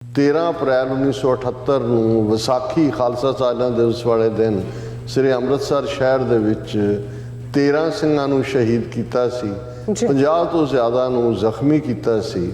13 ਅਪ੍ਰੈਲ 1978 ਨੂੰ ਵਿਸਾਖੀ ਖਾਲਸਾ ਸਾਲਾਂ ਦਿਵਸ ਵਾਲੇ ਦਿਨ ਸ੍ਰੀ ਅੰਮ੍ਰਿਤਸਰ ਸ਼ਹਿਰ ਦੇ ਵਿੱਚ 13 ਸਿੰਘਾਂ ਨੂੰ ਸ਼ਹੀਦ ਕੀਤਾ ਸੀ, 50 ਤੋਂ ਜ਼ਿਆਦਾ ਨੂੰ ਜ਼ਖਮੀ ਕੀਤਾ ਸੀ।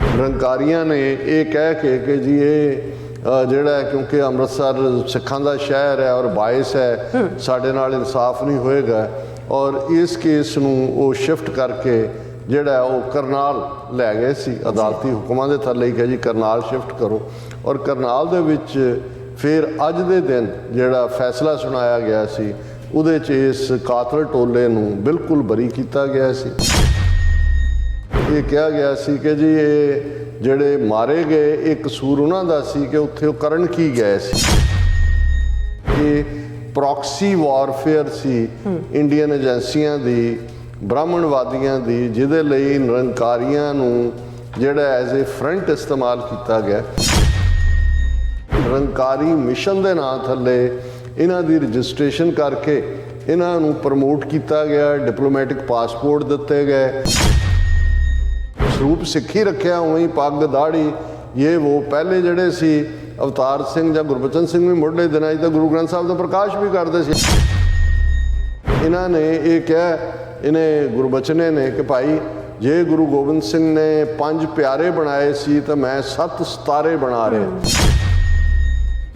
ਨਿਰੰਕਾਰੀਆਂ ਨੇ ਇਹ ਕਹਿ ਕੇ ਕਿ ਜੀ ਇਹ ਜਿਹੜਾ ਕਿਉਂਕਿ ਅੰਮ੍ਰਿਤਸਰ ਸਿੱਖਾਂ ਦਾ ਸ਼ਹਿਰ ਹੈ ਔਰ ਬਾਇਸ ਹੈ, ਸਾਡੇ ਨਾਲ ਇਨਸਾਫ ਨਹੀਂ ਹੋਏਗਾ, ਔਰ ਇਸ ਕੇਸ ਨੂੰ ਉਹ ਸ਼ਿਫਟ ਕਰਕੇ ਜਿਹੜਾ ਉਹ ਕਰਨਾਲ ਲੈ ਗਏ ਸੀ। ਅਦਾਲਤੀ ਹੁਕਮਾਂ ਦੇ ਥੱਲੇ ਹੀ ਕਿਹਾ ਜੀ ਕਰਨਾਲ ਸ਼ਿਫਟ ਕਰੋ, ਔਰ ਕਰਨਾਲ ਦੇ ਵਿੱਚ ਫਿਰ ਅੱਜ ਦੇ ਦਿਨ ਜਿਹੜਾ ਫੈਸਲਾ ਸੁਣਾਇਆ ਗਿਆ ਸੀ ਉਹਦੇ 'ਚ ਇਸ ਕਾਤਲ ਟੋਲੇ ਨੂੰ ਬਿਲਕੁਲ ਬਰੀ ਕੀਤਾ ਗਿਆ ਸੀ। ਇਹ ਕਿਹਾ ਗਿਆ ਸੀ ਕਿ ਜੀ ਇਹ ਜਿਹੜੇ ਮਾਰੇ ਗਏ ਇਹ ਕਸੂਰ ਉਹਨਾਂ ਦਾ ਸੀ ਕਿ ਉੱਥੇ ਉਹ ਕਰਨ ਕੀ ਗਏ ਸੀ। ਇਹ ਪ੍ਰੋਕਸੀ ਵਾਰਫੇਅਰ ਸੀ ਇੰਡੀਅਨ ਏਜੰਸੀਆਂ ਦੀ, ਬ੍ਰਾਹਮਣਵਾਦੀਆਂ ਦੀ, ਜਿਹਦੇ ਲਈ ਨਿਰੰਕਾਰੀਆਂ ਨੂੰ ਜਿਹੜਾ ਐਜ਼ ਏ ਫਰੰਟ ਇਸਤੇਮਾਲ ਕੀਤਾ ਗਿਆ। ਨਿਰੰਕਾਰੀ ਮਿਸ਼ਨ ਦੇ ਨਾਂ ਥੱਲੇ ਇਹਨਾਂ ਦੀ ਰਜਿਸਟ੍ਰੇਸ਼ਨ ਕਰਕੇ ਇਹਨਾਂ ਨੂੰ ਪ੍ਰਮੋਟ ਕੀਤਾ ਗਿਆ, ਡਿਪਲੋਮੈਟਿਕ ਪਾਸਪੋਰਟ ਦਿੱਤੇ ਗਏ, ਸਰੂਪ ਸਿੱਖੀ ਰੱਖਿਆ, ਉਵੇਂ ਹੀ ਪੱਗ ਦਾੜੀ ਇਹ ਉਹ। ਪਹਿਲੇ ਜਿਹੜੇ ਸੀ ਅਵਤਾਰ ਸਿੰਘ ਜਾਂ ਗੁਰਬਚਨ ਸਿੰਘ ਵੀ ਮੁੱਢਲੇ ਦਿਨਾਂ 'ਚ ਤਾਂ ਗੁਰੂ ਗ੍ਰੰਥ ਸਾਹਿਬ ਦਾ ਪ੍ਰਕਾਸ਼ ਵੀ ਕਰਦੇ ਸੀ। ਇਹਨਾਂ ਨੇ ਇਹ ਕਿਹਾ, ਇਹਨੇ ਗੁਰਬਚਨੇ ਨੇ ਕਿ ਭਾਈ ਜੇ ਗੁਰੂ ਗੋਬਿੰਦ ਸਿੰਘ ਨੇ 5 ਪਿਆਰੇ ਬਣਾਏ ਸੀ ਤਾਂ ਮੈਂ 7 ਸਿਤਾਰੇ ਬਣਾ ਰਿਹਾ।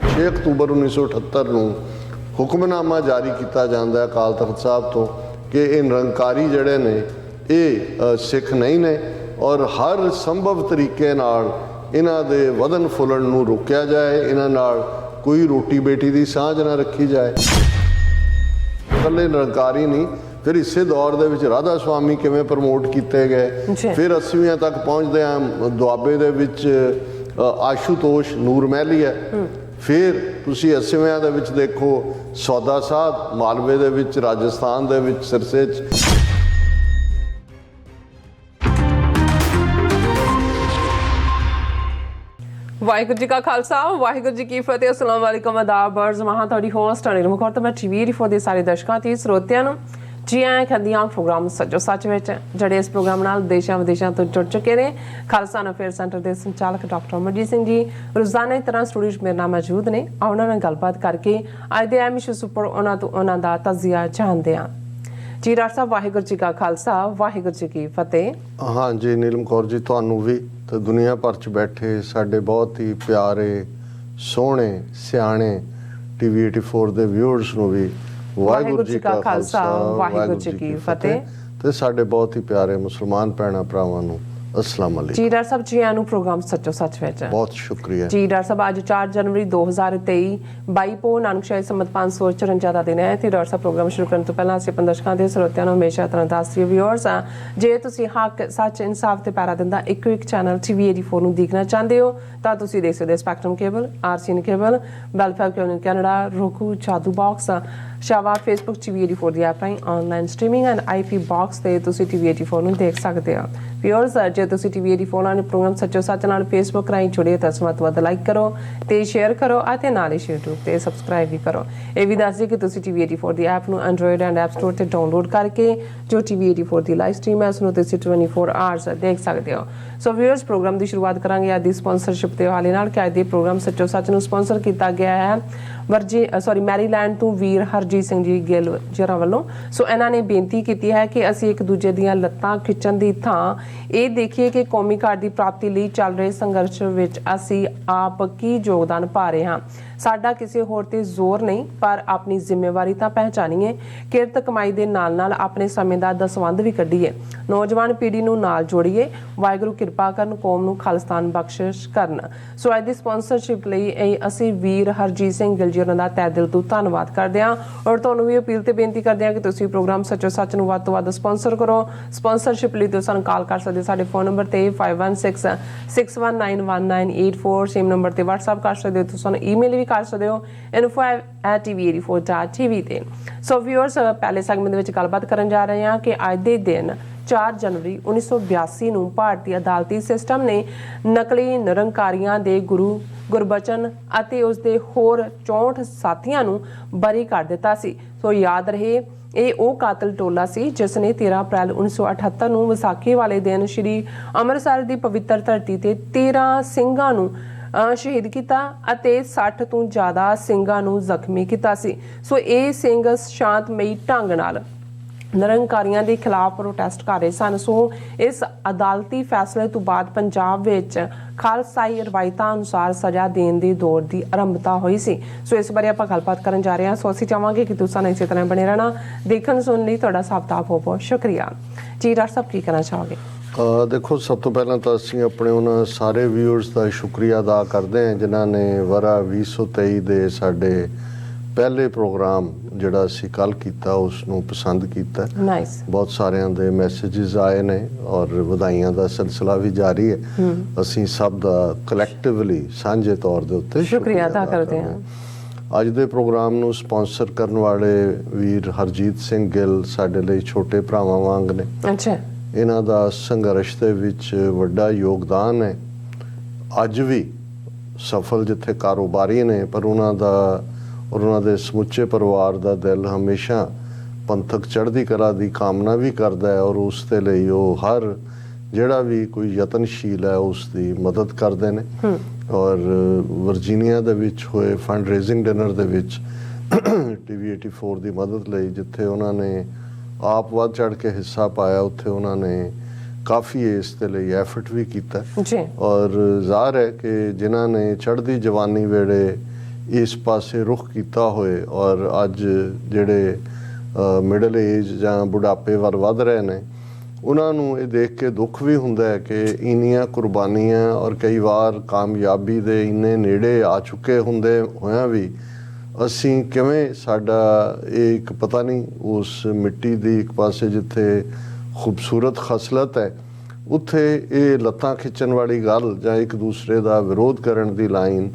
6 ਅਕਤੂਬਰ 1978 ਨੂੰ ਹੁਕਮਨਾਮਾ ਜਾਰੀ ਕੀਤਾ ਜਾਂਦਾ ਅਕਾਲ ਤਖਤ ਸਾਹਿਬ ਤੋਂ ਕਿ ਇਹ ਨਿਰੰਕਾਰੀ ਜਿਹੜੇ ਨੇ ਇਹ ਸਿੱਖ ਨਹੀਂ ਨੇ, ਔਰ ਹਰ ਸੰਭਵ ਤਰੀਕੇ ਨਾਲ ਇਹਨਾਂ ਦੇ ਵਧਣ ਫੁੱਲਣ ਨੂੰ ਰੋਕਿਆ ਜਾਏ, ਇਹਨਾਂ ਨਾਲ ਕੋਈ ਰੋਟੀ ਬੇਟੀ ਦੀ ਸਾਂਝ ਨਾ ਰੱਖੀ ਜਾਏ। ਇਕੱਲੇ ਨਿਰੰਕਾਰੀ ਨਹੀਂ, ਫਿਰ ਇਸੇ ਦੌਰ ਦੇ ਵਿੱਚ ਰਾਧਾ ਸੁਆਮੀ ਕਿਵੇਂ ਪ੍ਰਮੋਟ ਕੀਤੇ ਗਏ। ਫਿਰ 80ਵੀਆਂ ਤੱਕ ਪਹੁੰਚਦੇ ਆ ਦੁਆਬੇ ਦੇ ਵਿੱਚ ਆਸ਼ੂਤੋਸ਼ ਨੂਰ ਮਹਿਲੀ ਹੈ। ਫਿਰ ਤੁਸੀਂ 80ਵੀਆਂ ਦੇ ਵਿੱਚ ਦੇਖੋ ਸੌਦਾ ਸਾਧ ਮਾਲਵੇ ਦੇ ਵਿੱਚ, ਰਾਜਸਥਾਨ ਦੇ ਵਿੱਚ ਸਿਰਸੇ 'ਚ। ਵਾਹਿਗੁਰੂ ਜੀ ਕਾ ਖਾਲਸਾ, ਵਾਹਿਗੁਰੂ ਜੀ ਕੀ ਫਤਿਹ। ਅਸਲਾਮ ਵਾਲੇਕਮ, ਆਦਾਬ, ਅਰਜ਼ ਮਹਾਂ। ਤੁਹਾਡੀ ਹੋਸਟ ਅਨਿਲ ਮੁਖੌਰ ਤੇ ਮੈਂ TV84 ਦੇ ਸਾਰੇ ਦਰਸ਼ਕਾਂ ਤੇ ਸਰੋਤਿਆਂ ਨੂੰ ਜੀ ਆਇਆਂ ਕਹਿੰਦੀ ਹਾਂ ਪ੍ਰੋਗਰਾਮ ਸੱਚੋ ਸੱਚ ਵਿੱਚ, ਜਿਹੜੇ ਇਸ ਪ੍ਰੋਗਰਾਮ ਨਾਲ ਦੇਸ਼ਾਂ ਵਿਦੇਸ਼ਾਂ ਤੋਂ ਜੁੜ ਚੁੱਕੇ ਨੇ। ਖਾਲਸਾ ਅਫੇਅਰ ਸੈਂਟਰ ਦੇ ਸੰਚਾਲਕ ਡਾਕਟਰ ਅਮਰਜੀਤ ਸਿੰਘ ਜੀ ਰੋਜ਼ਾਨਾ ਦੀ ਤਰ੍ਹਾਂ ਸਟੂਡੀਓ 'ਚ ਮੇਰੇ ਨਾਲ ਮੌਜੂਦ ਨੇ। ਉਹਨਾਂ ਨਾਲ ਗੱਲਬਾਤ ਕਰਕੇ ਅੱਜ ਦੇ ਅਹਿਮ ਇਸ਼ੂਜ਼ ਉੱਪਰ ਉਹਨਾਂ ਦਾ ਤਜਜ਼ੀਆ ਜਾਣਦੇ ਹਾਂ। ਜੀ ਡਾਕਟਰ ਸਾਹਿਬ, ਵਾਹਿਗੁਰੂ ਜੀ ਕਾ ਖਾਲਸਾ, ਵਾਹਿਗੁਰੂ ਜੀ ਕੀ ਫਤਿਹ। ਹਾਂਜੀ ਨੀਲਮ ਕੌਰ ਜੀ, ਤੁਹਾਨੂੰ ਵੀ ਤੇ ਦੁਨੀਆ ਭਰ 'ਚ ਬੈਠੇ ਸਾਡੇ ਬਹੁਤ ਹੀ ਪਿਆਰੇ ਸੋਹਣੇ ਸਿਆਣੇ TV84 ਦੇ ਵਿਊਅਰਸ ਨੂੰ ਵੀ ਵਾਹਿਗੁਰੂ ਜੀ ਕਾ ਖਾਲਸਾ, ਵਾਹਿਗੁਰੂ ਜੀ ਕੀ ਫਤਿਹ। ਤੇ ਸਾਡੇ ਬਹੁਤ ਹੀ ਪਿਆਰੇ ਮੁਸਲਮਾਨ ਭੈਣਾਂ ਭਰਾਵਾਂ ਨੂੰ अस्सलाम वालेकुम। जी डॉक्टर साहब, जी आनू प्रोग्राम सच्चो सच विच बहुत शुक्रिया जी। डॉक्टर साहब, आज 4 जनवरी 2023 22 पो नानकशाही संमत 554 ਦਾ ਦਿਨ ਹੈ ਤੇ ਡਾਕਟਰ ਸਾਹਿਬ ਪ੍ਰੋਗਰਾਮ ਸ਼ੁਰੂ ਕਰਨ ਤੋਂ ਪਹਿਲਾਂ ਅਸੀਂ ਆਪਣੇ ਦਰਸ਼ਕਾਂ ਦੇ ਸਰੋਤਿਆਂ ਨੂੰ ਹਮੇਸ਼ਾ ਤਰ੍ਹਾਂ ਦੱਸਦੇ ਵਿਊਅਰਸ ਆ, ਜੇ ਤੁਸੀਂ ਹੱਕ ਸੱਚ ਇਨਸਾਫ ਤੇ ਪੈਰਾ ਦਿੰਦਾ ਇੱਕੋ ਇੱਕ ਚੈਨਲ TV84 ਨੂੰ ਦੇਖਣਾ ਚਾਹੁੰਦੇ ਹੋ ਤਾਂ ਤੁਸੀਂ ਦੇਖ ਸਕਦੇ ਹੋ spectrum cable, RCN cable, welfare Canada, roku, ਜਾਦੂ ਬਾਕਸ, ਸ਼ਾਵਾ, ਫੇਸਬੁੱਕ TV84 ਦੀ ਐਪ ਰਾਹੀਂ online streaming and IP box ਤੇ ਤੁਸੀਂ TV84 ਨੂੰ ਦੇਖ ਸਕਦੇ ਹੋ। ਵਿਊਅਰਸ, ਜੇ ਤੁਸੀਂ TV84 ਨਾਲ ਪ੍ਰੋਗਰਾਮ ਸੱਚੋ ਸੱਚ ਨਾਲ ਫੇਸਬੁੱਕ ਰਾਹੀਂ ਜੁੜੇ ਤਾਂ ਵੱਧ ਤੋਂ ਵੱਧ ਲਾਈਕ ਕਰੋ ਤੇ ਸ਼ੇਅਰ ਕਰੋ ਅਤੇ ਨਾਲ ਹੀ YouTube ਤੇ ਸਬਸਕ੍ਰਾਈਬ ਵੀ ਕਰੋ। ਇਹ ਵੀ ਦੱਸ ਦਿਓ ਕਿ ਤੁਸੀਂ TV84 ਦੀ ਐਪ ਨੂੰ ਐਂਡਰੋਇਡ ਐਂਡ ਐਪ ਸਟੋਰ ਤੇ ਡਾਊਨਲੋਡ ਕਰਕੇ ਜੋ TV84 ਦੀ ਲਾਈਵ ਸਟ੍ਰੀਮ ਹੈ ਉਸ ਨੂੰ ਤੁਸੀਂ 24 ਆਵਰਸ ਦੇਖ ਸਕਦੇ ਹੋ। ਸੋ ਵਿਊਅਰਸ, ਪ੍ਰੋਗਰਾਮ ਦੀ ਸ਼ੁਰੂਆਤ ਕਰਾਂਗੇ ਅੱਜ ਦੀ ਸਪਾਂਸਰਸ਼ਿਪ ਦੇ ਹਵਾਲੇ ਨਾਲ ਕਿ ਅੱਜ ਦੇ ਪ੍ਰੋਗਰਾਮ ਸੱਚੋ ਸੱਚ ਨੂੰ ਸਪਾਂਸਰ ਕੀਤਾ ਗਿਆ ਹੈ ਮੈਰੀਲੈਂਡ ਤੋਂ ਵੀਰ ਹਰਜੀਤ ਸਿੰਘ ਜੀ ਗਿੱਲ ਜਰਾ ਵੱਲੋਂ। ਸੋ ਇਹਨਾਂ ਨੇ ਬੇਨਤੀ ਕੀਤੀ ਹੈ ਕਿ ਅਸੀਂ ਇੱਕ ਦੂਜੇ ਦੀਆਂ ਲੱਤਾਂ ਖਿੱਚਣ ਦੀ ਥਾਂ ਇਹ ਦੇਖੀਏ ਕਿ ਕੌਮੀ ਕਾਰਡ ਦੀ ਪ੍ਰਾਪਤੀ ਲਈ ਚੱਲ ਰਹੇ ਸੰਘਰਸ਼ ਵਿੱਚ ਅਸੀਂ ਆਪ ਕੀ ਯੋਗਦਾਨ ਪਾ ਰਹੇ ਹਾਂ। ਸਾਡਾ ਕਿਸੇ ਹੋਰ ਤੇ ਜ਼ੋਰ ਨਹੀਂ, ਪਰ ਆਪਣੀ ਜ਼ਿੰਮੇਵਾਰੀ ਤਾਂ ਪਹਿਚਾਨੀਏ। ਕਿਰਤ ਕਮਾਈ ਦੇ ਨਾਲ ਨਾਲ ਆਪਣੇ ਸਮੇਂ ਦਾ ਦਸਵੰਧ ਵੀ ਕੱਢੀਏ, ਨੌਜਵਾਨ ਪੀੜ੍ਹੀ ਨੂੰ ਨਾਲ ਜੋੜੀਏ। ਵਾਹਿਗੁਰੂ ਕਿਰਪਾ ਕਰਨ, ਕੌਮ ਨੂੰ ਖਾਲਿਸਤਾਨ ਬਖਸ਼ਿਸ਼ ਕਰਨ। ਸੋ ਅੱਜ ਦੀ ਸਪਾਂਸਰਸ਼ਿਪ ਲਈ ਅਸੀਂ ਵੀਰ ਹਰਜੀਤ ਸਿੰਘ ਗਿੱਲ ਜੀ ਉਹਨਾਂ ਦਾ ਤਹਿ ਦਿਲ ਤੋਂ ਧੰਨਵਾਦ ਕਰਦੇ ਹਾਂ ਔਰ ਤੁਹਾਨੂੰ ਵੀ ਅਪੀਲ ਤੇ ਬੇਨਤੀ ਕਰਦੇ ਹਾਂ ਕਿ ਤੁਸੀਂ ਪ੍ਰੋਗਰਾਮ ਸੱਚੋ ਸੱਚ ਨੂੰ ਵੱਧ ਤੋਂ ਵੱਧ ਸਪਾਂਸਰ ਕਰੋ। ਸਪਾਂਸਰਸ਼ਿਪ ਲਈ ਤੁਸੀਂ ਸਾਨੂੰ ਕਾਲ ਕਰ ਸਕਦੇ ਸਾਡੇ ਫੋਨ ਨੰਬਰ ਤੇ 5166191984, ਸੇਮ ਨੰਬਰ ਤੇ WhatsApp ਕਰ ਸਕਦੇ ਹੋ। ਤੁਸੀਂ ਸਾਨੂੰ ਈਮੇਲ ਵੀ ਕਰ ਸਕਦੇ ਹੋ info@tv84.tv ਤੇ। ਸੋ ਵਿਊਅਰਸ, ਪਹਿਲੇ ਸੈਗਮੈਂਟ ਦੇ ਵਿੱਚ ਗੱਲਬਾਤ ਕਰਨ ਜਾ ਰਹੇ ਹਾਂ ਕਿ ਅੱਜ ਦੇ ਦਿਨ 4 ਜਨਵਰੀ 1982 ਨੂੰ ਭਾਰਤੀ ਅਦਾਲਤੀ ਸਿਸਟਮ ਨੇ ਨਕਲੀ ਨਿਰੰਕਾਰੀਆਂ ਦੇ ਗੁਰੂ ਗੁਰਬਚਨ ਅਤੇ ਉਸ ਦੇ ਹੋਰ 64 ਸਾਥੀਆਂ ਨੂੰ ਬਰੀ ਕਰ ਦਿੱਤਾ ਸੀ। ਸੋ ਯਾਦ ਰਹੇ ਇਹ ਉਹ ਕਾਤਲ ਟੋਲਾ ਸੀ ਜਿਸ ਨੇ 13 ਅਪ੍ਰੈਲ 1978 ਨੂੰ ਵਿਸਾਖੀ ਵਾਲੇ ਦਿਨ ਸ਼੍ਰੀ ਅੰਮ੍ਰਿਤਸਰ ਦੀ ਪਵਿੱਤਰ ਧਰਤੀ ਤੇ 13 ਸਿੰਘਾਂ ਨੂੰ ਸ਼ਹੀਦ ਕੀਤਾ ਅਤੇ 60 ਤੋਂ ਜ਼ਿਆਦਾ ਸਿੰਘਾਂ ਨੂੰ ਜ਼ਖਮੀ ਕੀਤਾ ਸੀ। ਸੋ ਇਹ ਸਿੰਘ ਸ਼ਾਂਤਮਈ ਢੰਗ ਨਾਲ ਨਿਰੰਕਾਰੀਆਂ ਦੇ ਖਿਲਾਫ ਪ੍ਰੋਟੈਸਟ ਕਰ ਰਹੇ ਸਨ। ਸੋ ਇਸ ਅਦਾਲਤੀ ਫੈਸਲੇ ਤੋਂ ਬਾਅਦ ਪੰਜਾਬ ਵਿੱਚ ਖਾਲਸਾਈ ਰਵਾਇਤਾਂ ਅਨੁਸਾਰ ਸਜ਼ਾ ਦੇਣ ਦੀ ਦੌੜ ਦੀ ਆਰੰਭਤਾ ਹੋਈ ਸੀ। ਸੋ ਇਸ ਬਾਰੇ ਆਪਾਂ ਗੱਲਬਾਤ ਕਰਨ ਜਾ ਰਹੇ ਹਾਂ। ਸੋ ਅਸੀਂ ਚਾਹਾਂਗੇ ਕਿ ਤੁਸੀਂ ਇਸੇ ਤਰ੍ਹਾਂ ਬਣੇ ਰਹਿਣਾ। ਦੇਖਣ ਸੁਣਨ ਲਈ ਤੁਹਾਡਾ ਸਭ ਦਾ ਬਹੁਤ ਸ਼ੁਕਰੀਆ ਜੀ। ਡਾਕਟਰ ਸਾਹਿਬ ਕੀ ਕਹਿਣਾ ਚਾਹੋਗੇ? ਦੇਖੋ, ਸਭ ਤੋਂ ਪਹਿਲਾਂ ਤਾਂ ਅਸੀਂ ਆਪਣੇ ਉਹਨਾਂ ਸਾਰੇ ਵਿਊਅਰਸ ਦਾ ਸ਼ੁਕਰੀਆ ਅਦਾ ਕਰਦੇ ਹਾਂ ਜਿਨ੍ਹਾਂ ਨੇ ਵਰ੍ਹਾ 2023 ਦੇ ਸਾਡੇ ਪਹਿਲੇ ਪ੍ਰੋਗਰਾਮ ਜਿਹੜਾ ਅਸੀਂ ਕੱਲ੍ਹ ਕੀਤਾ ਉਸ ਨੂੰ ਪਸੰਦ ਕੀਤਾ। ਨਾਈਸ। ਬਹੁਤ ਸਾਰਿਆਂ ਦੇ ਮੈਸੇजेस ਆਏ ਨੇ ਔਰ ਵਧਾਈਆਂ ਦਾ ਸਿਲਸਿਲਾ ਵੀ ਜਾਰੀ ਹੈ। ਅਸੀਂ ਸਭ ਦਾ ਕਲੈਕਟਿਵਲੀ ਸਾਂਝੇ ਤੌਰ ਦੇ ਉੱਤੇ ਸ਼ੁਕਰੀਆ ਅਦਾ ਕਰਦੇ ਹਾਂ। ਅੱਜ ਦੇ ਪ੍ਰੋਗਰਾਮ ਨੂੰ ਸਪਾਂਸਰ ਕਰਨ ਵਾਲੇ ਵੀਰ ਹਰਜੀਤ ਸਿੰਘ ਗਿੱਲ ਸਾਡੇ ਲਈ ਛੋਟੇ ਭਰਾਵਾਂ ਵਾਂਗ ਨੇ। ਅੱਛਾ। ਇਹਨਾਂ ਦਾ ਸੰਘਰਸ਼ ਦੇ ਵਿੱਚ ਵੱਡਾ ਯੋਗਦਾਨ ਹੈ। ਅੱਜ ਵੀ ਸਫਲ ਜਿੱਥੇ ਕਾਰੋਬਾਰੀ ਨੇ, ਪਰ ਉਹਨਾਂ ਦਾ ਔਰ ਉਹਨਾਂ ਦੇ ਸਮੁੱਚੇ ਪਰਿਵਾਰ ਦਾ ਦਿਲ ਹਮੇਸ਼ਾ ਪੰਥਕ ਚੜ੍ਹਦੀ ਕਲਾ ਦੀ ਕਾਮਨਾ ਵੀ ਕਰਦਾ ਹੈ ਔਰ ਉਸ ਦੇ ਲਈ ਉਹ ਹਰ ਜਿਹੜਾ ਵੀ ਕੋਈ ਯਤਨਸ਼ੀਲ ਹੈ ਉਸ ਦੀ ਮਦਦ ਕਰਦੇ ਨੇ। ਔਰ ਵਰਜੀਨੀਆ ਦੇ ਵਿੱਚ ਹੋਏ ਫੰਡ ਰੇਜ਼ਿੰਗ ਡਿਨਰ ਦੇ ਵਿੱਚ TV 84 ਦੀ ਮਦਦ ਲਈ ਜਿੱਥੇ ਉਹਨਾਂ ਨੇ ਆਪ ਵੱਧ ਚੜ੍ਹ ਕੇ ਹਿੱਸਾ ਪਾਇਆ, ਉੱਥੇ ਉਹਨਾਂ ਨੇ ਕਾਫੀ ਇਸ ਦੇ ਲਈ ਐਫਰਟ ਵੀ ਕੀਤਾ ਜੀ। ਔਰ ਜ਼ਾਹਰ ਹੈ ਕਿ ਜਿਨ੍ਹਾਂ ਨੇ ਚੜ੍ਹਦੀ ਜਵਾਨੀ ਵੇਲੇ ਇਸ ਪਾਸੇ ਰੁਖ ਕੀਤਾ ਹੋਏ ਔਰ ਅੱਜ ਜਿਹੜੇ ਮਿਡਲ ਏਜ ਜਾਂ ਬੁਢਾਪੇ ਵੱਲ ਵੱਧ ਰਹੇ ਨੇ, ਉਹਨਾਂ ਨੂੰ ਇਹ ਦੇਖ ਕੇ ਦੁੱਖ ਵੀ ਹੁੰਦਾ ਹੈ ਕਿ ਇੰਨੀਆਂ ਕੁਰਬਾਨੀਆਂ ਔਰ ਕਈ ਵਾਰ ਕਾਮਯਾਬੀ ਦੇ ਇੰਨੇ ਨੇੜੇ ਆ ਚੁੱਕੇ ਹੁੰਦੇ ਹੋਇਆਂ ਵੀ ਅਸੀਂ ਕਿਵੇਂ ਸਾਡਾ ਇਹ ਇੱਕ ਪਤਾ ਨਹੀਂ ਉਸ ਮਿੱਟੀ ਦੀ ਇੱਕ ਪਾਸੇ ਜਿੱਥੇ ਖੂਬਸੂਰਤ ਖਸਲਤ ਹੈ ਉੱਥੇ ਇਹ ਲੱਤਾਂ ਖਿੱਚਣ ਵਾਲੀ ਗੱਲ ਜਾਂ ਇੱਕ ਦੂਸਰੇ ਦਾ ਵਿਰੋਧ ਕਰਨ ਦੀ ਲਾਈਨ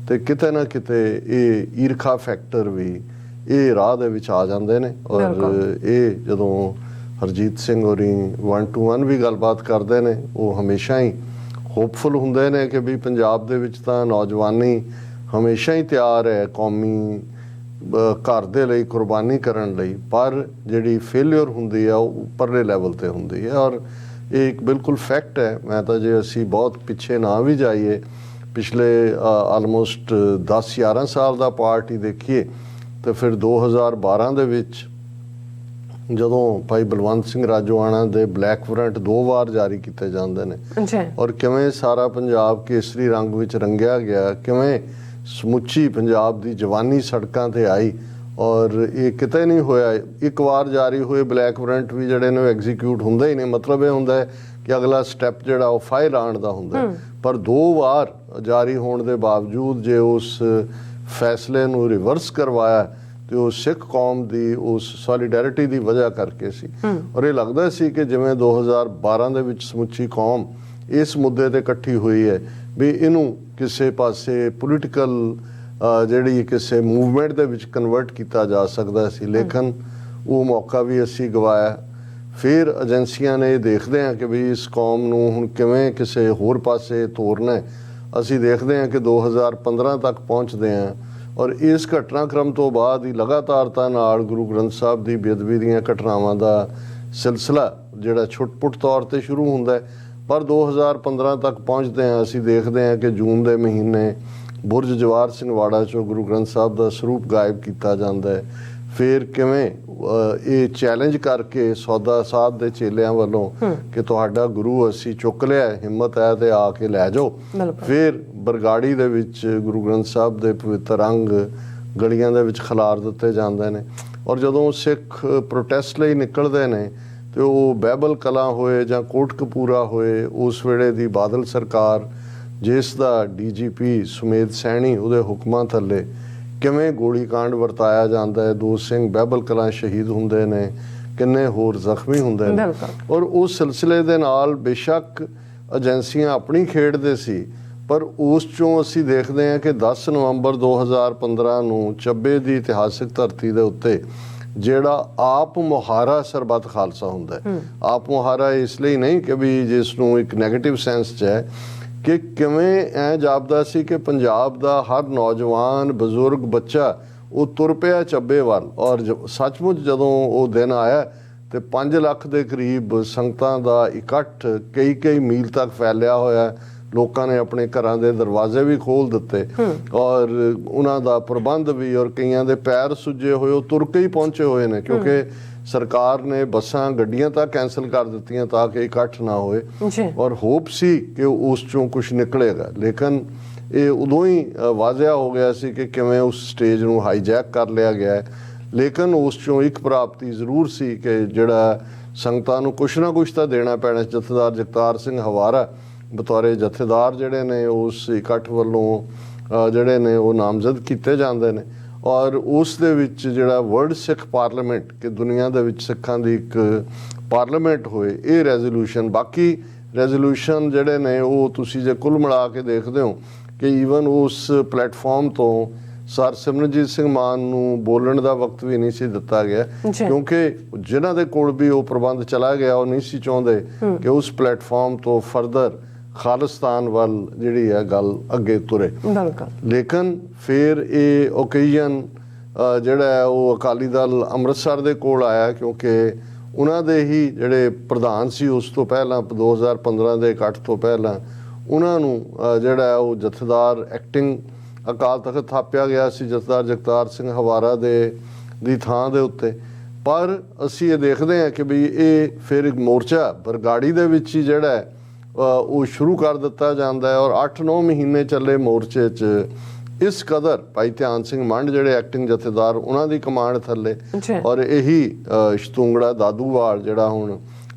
ਤੇ ਕਿਤੇ ਨਾ ਕਿਤੇ ਇਹ ਈਰਖਾ ਫੈਕਟਰ ਵੀ ਇਹ ਰਾਹ ਦੇ ਵਿੱਚ ਆ ਜਾਂਦੇ ਨੇ। ਔਰ ਇਹ ਜਦੋਂ ਹਰਜੀਤ ਸਿੰਘ ਹੋਰੀ 1-to-1 ਵੀ ਗੱਲਬਾਤ ਕਰਦੇ ਨੇ ਉਹ ਹਮੇਸ਼ਾ ਹੀ ਹੋਪਫੁਲ ਹੁੰਦੇ ਨੇ ਕਿ ਵੀ ਪੰਜਾਬ ਦੇ ਵਿੱਚ ਤਾਂ ਨੌਜਵਾਨੀ ਹਮੇਸ਼ਾ ਹੀ ਤਿਆਰ ਹੈ ਕੌਮੀ ਘਰ ਦੇ ਲਈ ਕੁਰਬਾਨੀ ਕਰਨ ਲਈ, ਪਰ ਜਿਹੜੀ ਫੇਲਿਅਰ ਹੁੰਦੀ ਹੈ ਉਹ ਉੱਪਰਲੇ ਲੈਵਲ ਤੇ ਹੁੰਦੀ ਹੈ। ਔਰ ਇਹ ਇੱਕ ਬਿਲਕੁਲ ਫੈਕਟ ਹੈ। ਮੈਂ ਤਾਂ ਜੇ ਅਸੀਂ ਬਹੁਤ ਪਿੱਛੇ ਨਾ ਵੀ ਜਾਈਏ, ਪਿਛਲੇ ਆਲਮੋਸਟ 10-11 ਸਾਲ ਦਾ ਪਾਰਟ ਹੀ ਦੇਖੀਏ ਤੇ ਫਿਰ 2012 ਦੇ ਵਿੱਚ ਜਦੋਂ ਭਾਈ ਬਲਵੰਤ ਸਿੰਘ ਰਾਜੋਆਣਾ ਦੇ ਬਲੈਕ ਵਾਰੰਟ 2 ਵਾਰ ਜਾਰੀ ਕੀਤੇ ਜਾਂਦੇ ਨੇ ਔਰ ਕਿਵੇਂ ਸਾਰਾ ਪੰਜਾਬ ਕੇਸਰੀ ਰੰਗ ਵਿੱਚ ਰੰਗਿਆ ਗਿਆ, ਕਿਵੇਂ ਸਮੁੱਚੀ ਪੰਜਾਬ ਦੀ ਜਵਾਨੀ ਸੜਕਾਂ ਤੇ ਆਈ ਔਰ ਇਹ ਕਿਤੇ ਨਹੀਂ ਹੋਇਆ। ਇੱਕ ਵਾਰ ਜਾਰੀ ਹੋਏ ਬਲੈਕ ਵਾਰੰਟ ਵੀ ਜਿਹੜੇ ਨੇ ਐਗਜ਼ੀਕਿਊਟ ਹੁੰਦੇ ਹੀ ਨਹੀਂ। ਮਤਲਬ ਇਹ ਹੁੰਦਾ ਹੈ ਕਿ ਅਗਲਾ ਸਟੈਪ ਜਿਹੜਾ ਉਹ ਫਾਇਰ ਆਉਣ ਦਾ ਹੁੰਦਾ, ਪਰ 2 ਵਾਰ ਜਾਰੀ ਹੋਣ ਦੇ ਬਾਵਜੂਦ ਜੇ ਉਸ ਫੈਸਲੇ ਨੂੰ ਰਿਵਰਸ ਕਰਵਾਇਆ ਤੇ ਉਹ ਸਿੱਖ ਕੌਮ ਦੀ ਉਸ ਸੋਲੀਡੈਰਿਟੀ ਦੀ ਵਜ੍ਹਾ ਕਰਕੇ ਸੀ। ਔਰ ਇਹ ਲੱਗਦਾ ਸੀ ਕਿ ਜਿਵੇਂ 2012 ਦੇ ਵਿੱਚ ਸਮੁੱਚੀ ਕੌਮ ਇਸ ਮੁੱਦੇ ਤੇ ਇਕੱਠੀ ਹੋਈ ਹੈ ਵੀ ਇਹਨੂੰ ਕਿਸੇ ਪਾਸੇ ਪੋਲੀਟੀਕਲ ਜਿਹੜੀ ਕਿਸੇ ਮੂਵਮੈਂਟ ਦੇ ਵਿੱਚ ਕਨਵਰਟ ਕੀਤਾ ਜਾ ਸਕਦਾ ਸੀ, ਲੇਕਿਨ ਉਹ ਮੌਕਾ ਵੀ ਅਸੀਂ ਗਵਾਇਆ। ਫਿਰ ਏਜੰਸੀਆਂ ਨੇ ਦੇਖਦੇ ਹਾਂ ਕਿ ਵੀ ਇਸ ਕੌਮ ਨੂੰ ਹੁਣ ਕਿਵੇਂ ਕਿਸੇ ਹੋਰ ਪਾਸੇ ਤੋਰਨਾ। ਅਸੀਂ ਦੇਖਦੇ ਹਾਂ ਕਿ 2015 ਤੱਕ ਪਹੁੰਚਦੇ ਹਾਂ ਔਰ ਇਸ ਘਟਨਾਕ੍ਰਮ ਤੋਂ ਬਾਅਦ ਹੀ ਲਗਾਤਾਰਤਾ ਨਾਲ ਗੁਰੂ ਗ੍ਰੰਥ ਸਾਹਿਬ ਦੀ ਬੇਅਦਬੀ ਦੀਆਂ ਘਟਨਾਵਾਂ ਦਾ ਸਿਲਸਿਲਾ ਜਿਹੜਾ ਛੁੱਟ-ਪੁੱਟ ਤੌਰ ਤੇ ਸ਼ੁਰੂ ਹੁੰਦਾ ਹੈ, ਪਰ 2015 ਤੱਕ ਪਹੁੰਚਦੇ ਹਾਂ ਅਸੀਂ ਦੇਖਦੇ ਹਾਂ ਕਿ ਜੂਨ ਦੇ ਮਹੀਨੇ ਬੁਰਜ ਜਵਾਰ ਸਿੰਘ ਵਾੜਾ 'ਚੋਂ ਗੁਰੂ ਗ੍ਰੰਥ ਸਾਹਿਬ ਦਾ ਸਰੂਪ ਗਾਇਬ ਕੀਤਾ ਜਾਂਦਾ ਹੈ। ਫਿਰ ਕਿਵੇਂ ਇਹ ਚੈਲੰਜ ਕਰਕੇ ਸੌਦਾ ਸਾਧ ਦੇ ਚੇਲਿਆਂ ਵੱਲੋਂ ਕਿ ਤੁਹਾਡਾ ਗੁਰੂ ਅਸੀਂ ਚੁੱਕ ਲਿਆ, ਹਿੰਮਤ ਹੈ ਤੇ ਆ ਕੇ ਲੈ ਜਾਓ। ਫਿਰ ਬਰਗਾੜੀ ਦੇ ਵਿੱਚ ਗੁਰੂ ਗ੍ਰੰਥ ਸਾਹਿਬ ਦੇ ਪਵਿੱਤਰ ਅੰਗ ਗਲੀਆਂ ਦੇ ਵਿੱਚ ਖਿਲਾਰ ਦਿੱਤੇ ਜਾਂਦੇ ਨੇ ਔਰ ਜਦੋਂ ਸਿੱਖ ਪ੍ਰੋਟੈਸਟ ਲਈ ਨਿਕਲਦੇ ਨੇ ਤੇ ਉਹ ਬਹਿਬਲ ਕਲਾਂ ਹੋਏ ਜਾਂ ਕੋਟਕਪੂਰਾ ਹੋਏ, ਉਸ ਵੇਲੇ ਦੀ ਬਾਦਲ ਸਰਕਾਰ ਜਿਸ ਦਾ DGP ਸੁਮੇਧ ਸੈਣੀ ਉਹਦੇ ਹੁਕਮਾਂ ਥੱਲੇ ਕਿਵੇਂ ਗੋਲੀ ਕਾਂਡ ਵਰਤਾਇਆ ਜਾਂਦਾ ਹੈ, 2 ਸਿੰਘ ਬਹਿਬਲ ਕਲਾਂ ਸ਼ਹੀਦ ਹੁੰਦੇ ਨੇ, ਕਿੰਨੇ ਹੋਰ ਜ਼ਖਮੀ ਹੁੰਦੇ ਨੇ। ਔਰ ਉਸ ਸਿਲਸਿਲੇ ਦੇ ਨਾਲ ਬੇਸ਼ੱਕ ਏਜੰਸੀਆਂ ਆਪਣੀ ਖੇਡਦੇ ਸੀ, ਪਰ ਉਸ ਚੋਂ ਅਸੀਂ ਦੇਖਦੇ ਹਾਂ ਕਿ 10 ਨਵੰਬਰ 2015 ਨੂੰ ਚੱਬੇ ਦੀ ਇਤਿਹਾਸਿਕ ਧਰਤੀ ਦੇ ਉੱਤੇ ਜਿਹੜਾ ਆਪ ਮੁਹਾਰਾ ਸਰਬੱਤ ਖਾਲਸਾ ਹੁੰਦਾ ਹੈ। ਆਪ ਮੁਹਾਰਾ ਇਸ ਲਈ ਨਹੀਂ ਕਿ ਵੀ ਜਿਸ ਨੂੰ ਇੱਕ ਨੈਗੇਟਿਵ ਸੈਂਸ 'ਚ ਹੈ ਕਿ ਕਿਵੇਂ ਐ ਜਾਪਦਾ ਸੀ ਕਿ ਪੰਜਾਬ ਦਾ ਹਰ ਨੌਜਵਾਨ ਬਜ਼ੁਰਗ ਬੱਚਾ ਉਹ ਤੁਰ ਪਿਆ ਚੱਬੇ ਵੱਲ। ਔਰ ਸੱਚਮੁੱਚ ਜਦੋਂ ਉਹ ਦਿਨ ਆਇਆ ਤੇ 5 ਲੱਖ ਦੇ ਕਰੀਬ ਸੰਗਤਾਂ ਦਾ ਇਕੱਠ ਕਈ ਮੀਲ ਤੱਕ ਫੈਲਿਆ ਹੋਇਆ। ਲੋਕਾਂ ਨੇ ਆਪਣੇ ਘਰਾਂ ਦੇ ਦਰਵਾਜ਼ੇ ਵੀ ਖੋਲ੍ਹ ਦਿੱਤੇ ਔਰ ਉਹਨਾਂ ਦਾ ਪ੍ਰਬੰਧ ਵੀ, ਔਰ ਕਈਆਂ ਦੇ ਪੈਰ ਸੁੱਜੇ ਹੋਏ, ਉਹ ਤੁਰ ਕੇ ਹੀ ਪਹੁੰਚੇ ਹੋਏ ਨੇ ਕਿਉਂਕਿ ਸਰਕਾਰ ਨੇ ਬੱਸਾਂ ਗੱਡੀਆਂ ਤਾਂ ਕੈਂਸਲ ਕਰ ਦਿੱਤੀਆਂ ਤਾਂ ਕਿ ਇਕੱਠ ਨਾ ਹੋਏ। ਔਰ ਹੋਪ ਸੀ ਕਿ ਉਸ ਚੋਂ ਕੁਝ ਨਿਕਲੇਗਾ, ਲੇਕਿਨ ਇਹ ਉਦੋਂ ਹੀ ਵਾਜ਼ਿਆ ਹੋ ਗਿਆ ਸੀ ਕਿ ਕਿਵੇਂ ਉਸ ਸਟੇਜ ਨੂੰ ਹਾਈਜੈਕ ਕਰ ਲਿਆ ਗਿਆ ਹੈ। ਲੇਕਿਨ ਉਸ ਚੋਂ ਇੱਕ ਪ੍ਰਾਪਤੀ ਜ਼ਰੂਰ ਸੀ ਕਿ ਜਿਹੜਾ ਸੰਗਤਾਂ ਨੂੰ ਕੁਛ ਨਾ ਕੁਛ ਤਾਂ ਦੇਣਾ ਪੈਣਾ। ਜਥੇਦਾਰ ਜਗਤਾਰ ਸਿੰਘ ਹਵਾਰਾ ਬਤੌਰੇ ਜਥੇਦਾਰ ਜਿਹੜੇ ਨੇ ਉਸ ਇਕੱਠ ਵੱਲੋਂ ਜਿਹੜੇ ਨੇ ਉਹ ਨਾਮਜ਼ਦ ਕੀਤੇ ਜਾਂਦੇ ਨੇ ਔਰ ਉਸ ਦੇ ਵਿੱਚ ਜਿਹੜਾ ਵਰਲਡ ਸਿੱਖ ਪਾਰਲੀਮੈਂਟ ਕਿ ਦੁਨੀਆ ਦੇ ਵਿੱਚ ਸਿੱਖਾਂ ਦੀ ਇੱਕ ਪਾਰਲੀਮੈਂਟ ਹੋਏ, ਇਹ ਰੈਜ਼ੋਲੂਸ਼ਨ। ਬਾਕੀ ਰੈਜ਼ੋਲੂਸ਼ਨ ਜਿਹੜੇ ਨੇ ਉਹ ਤੁਸੀਂ ਜੇ ਕੁੱਲ ਮਿਲਾ ਕੇ ਦੇਖਦੇ ਹੋ ਕਿ ਈਵਨ ਉਸ ਪਲੇਟਫਾਰਮ ਤੋਂ ਸਰ ਸਿਮਰਨਜੀਤ ਸਿੰਘ ਮਾਨ ਨੂੰ ਬੋਲਣ ਦਾ ਵਕਤ ਵੀ ਨਹੀਂ ਸੀ ਦਿੱਤਾ ਗਿਆ ਕਿਉਂਕਿ ਜਿਨ੍ਹਾਂ ਦੇ ਕੋਲ ਵੀ ਉਹ ਪ੍ਰਬੰਧ ਚਲਾ ਗਿਆ ਉਹ ਨਹੀਂ ਸੀ ਚਾਹੁੰਦੇ ਕਿ ਉਸ ਪਲੇਟਫਾਰਮ ਤੋਂ ਫਰਦਰ ਖਾਲਿਸਤਾਨ ਵੱਲ ਜਿਹੜੀ ਹੈ ਗੱਲ ਅੱਗੇ ਤੁਰੇ। ਲੇਕਿਨ ਫਿਰ ਇਹ ਓਕੇਜ਼ਨ ਜਿਹੜਾ ਹੈ ਉਹ ਅਕਾਲੀ ਦਲ ਅੰਮ੍ਰਿਤਸਰ ਦੇ ਕੋਲ ਆਇਆ ਕਿਉਂਕਿ ਉਹਨਾਂ ਦੇ ਹੀ ਜਿਹੜੇ ਪ੍ਰਧਾਨ ਸੀ ਉਸ ਤੋਂ ਪਹਿਲਾਂ 2015 ਦੇ ਇਕੱਠ ਤੋਂ ਪਹਿਲਾਂ ਉਹਨਾਂ ਨੂੰ ਜਿਹੜਾ ਉਹ ਜਥੇਦਾਰ ਐਕਟਿੰਗ ਅਕਾਲ ਤਖਤ ਥਾਪਿਆ ਗਿਆ ਸੀ ਜਥੇਦਾਰ ਜਗਤਾਰ ਸਿੰਘ ਹਵਾਰਾ ਦੀ ਥਾਂ ਦੇ ਉੱਤੇ। ਪਰ ਅਸੀਂ ਇਹ ਦੇਖਦੇ ਹਾਂ ਕਿ ਵੀ ਇਹ ਫਿਰ ਇੱਕ ਮੋਰਚਾ ਬਰਗਾੜੀ ਦੇ ਵਿੱਚ ਹੀ ਜਿਹੜਾ ਉਹ ਸ਼ੁਰੂ ਕਰ ਦਿੱਤਾ ਜਾਂਦਾ ਹੈ ਔਰ 8-9 ਮਹੀਨੇ ਚੱਲੇ ਮੋਰਚੇ 'ਚ ਇਸ ਕਦਰ ਭਾਈ ਧਿਆਨ ਸਿੰਘ ਮੰਡ ਜਿਹੜੇ ਐਕਟਿੰਗ ਜਥੇਦਾਰ ਉਹਨਾਂ ਦੀ ਕਮਾਂਡ ਥੱਲੇ ਔਰ ਇਹੀ ਸ਼ਤੂੰਗੜਾ ਦਾਦੂਵਾਲ ਜਿਹੜਾ ਹੁਣ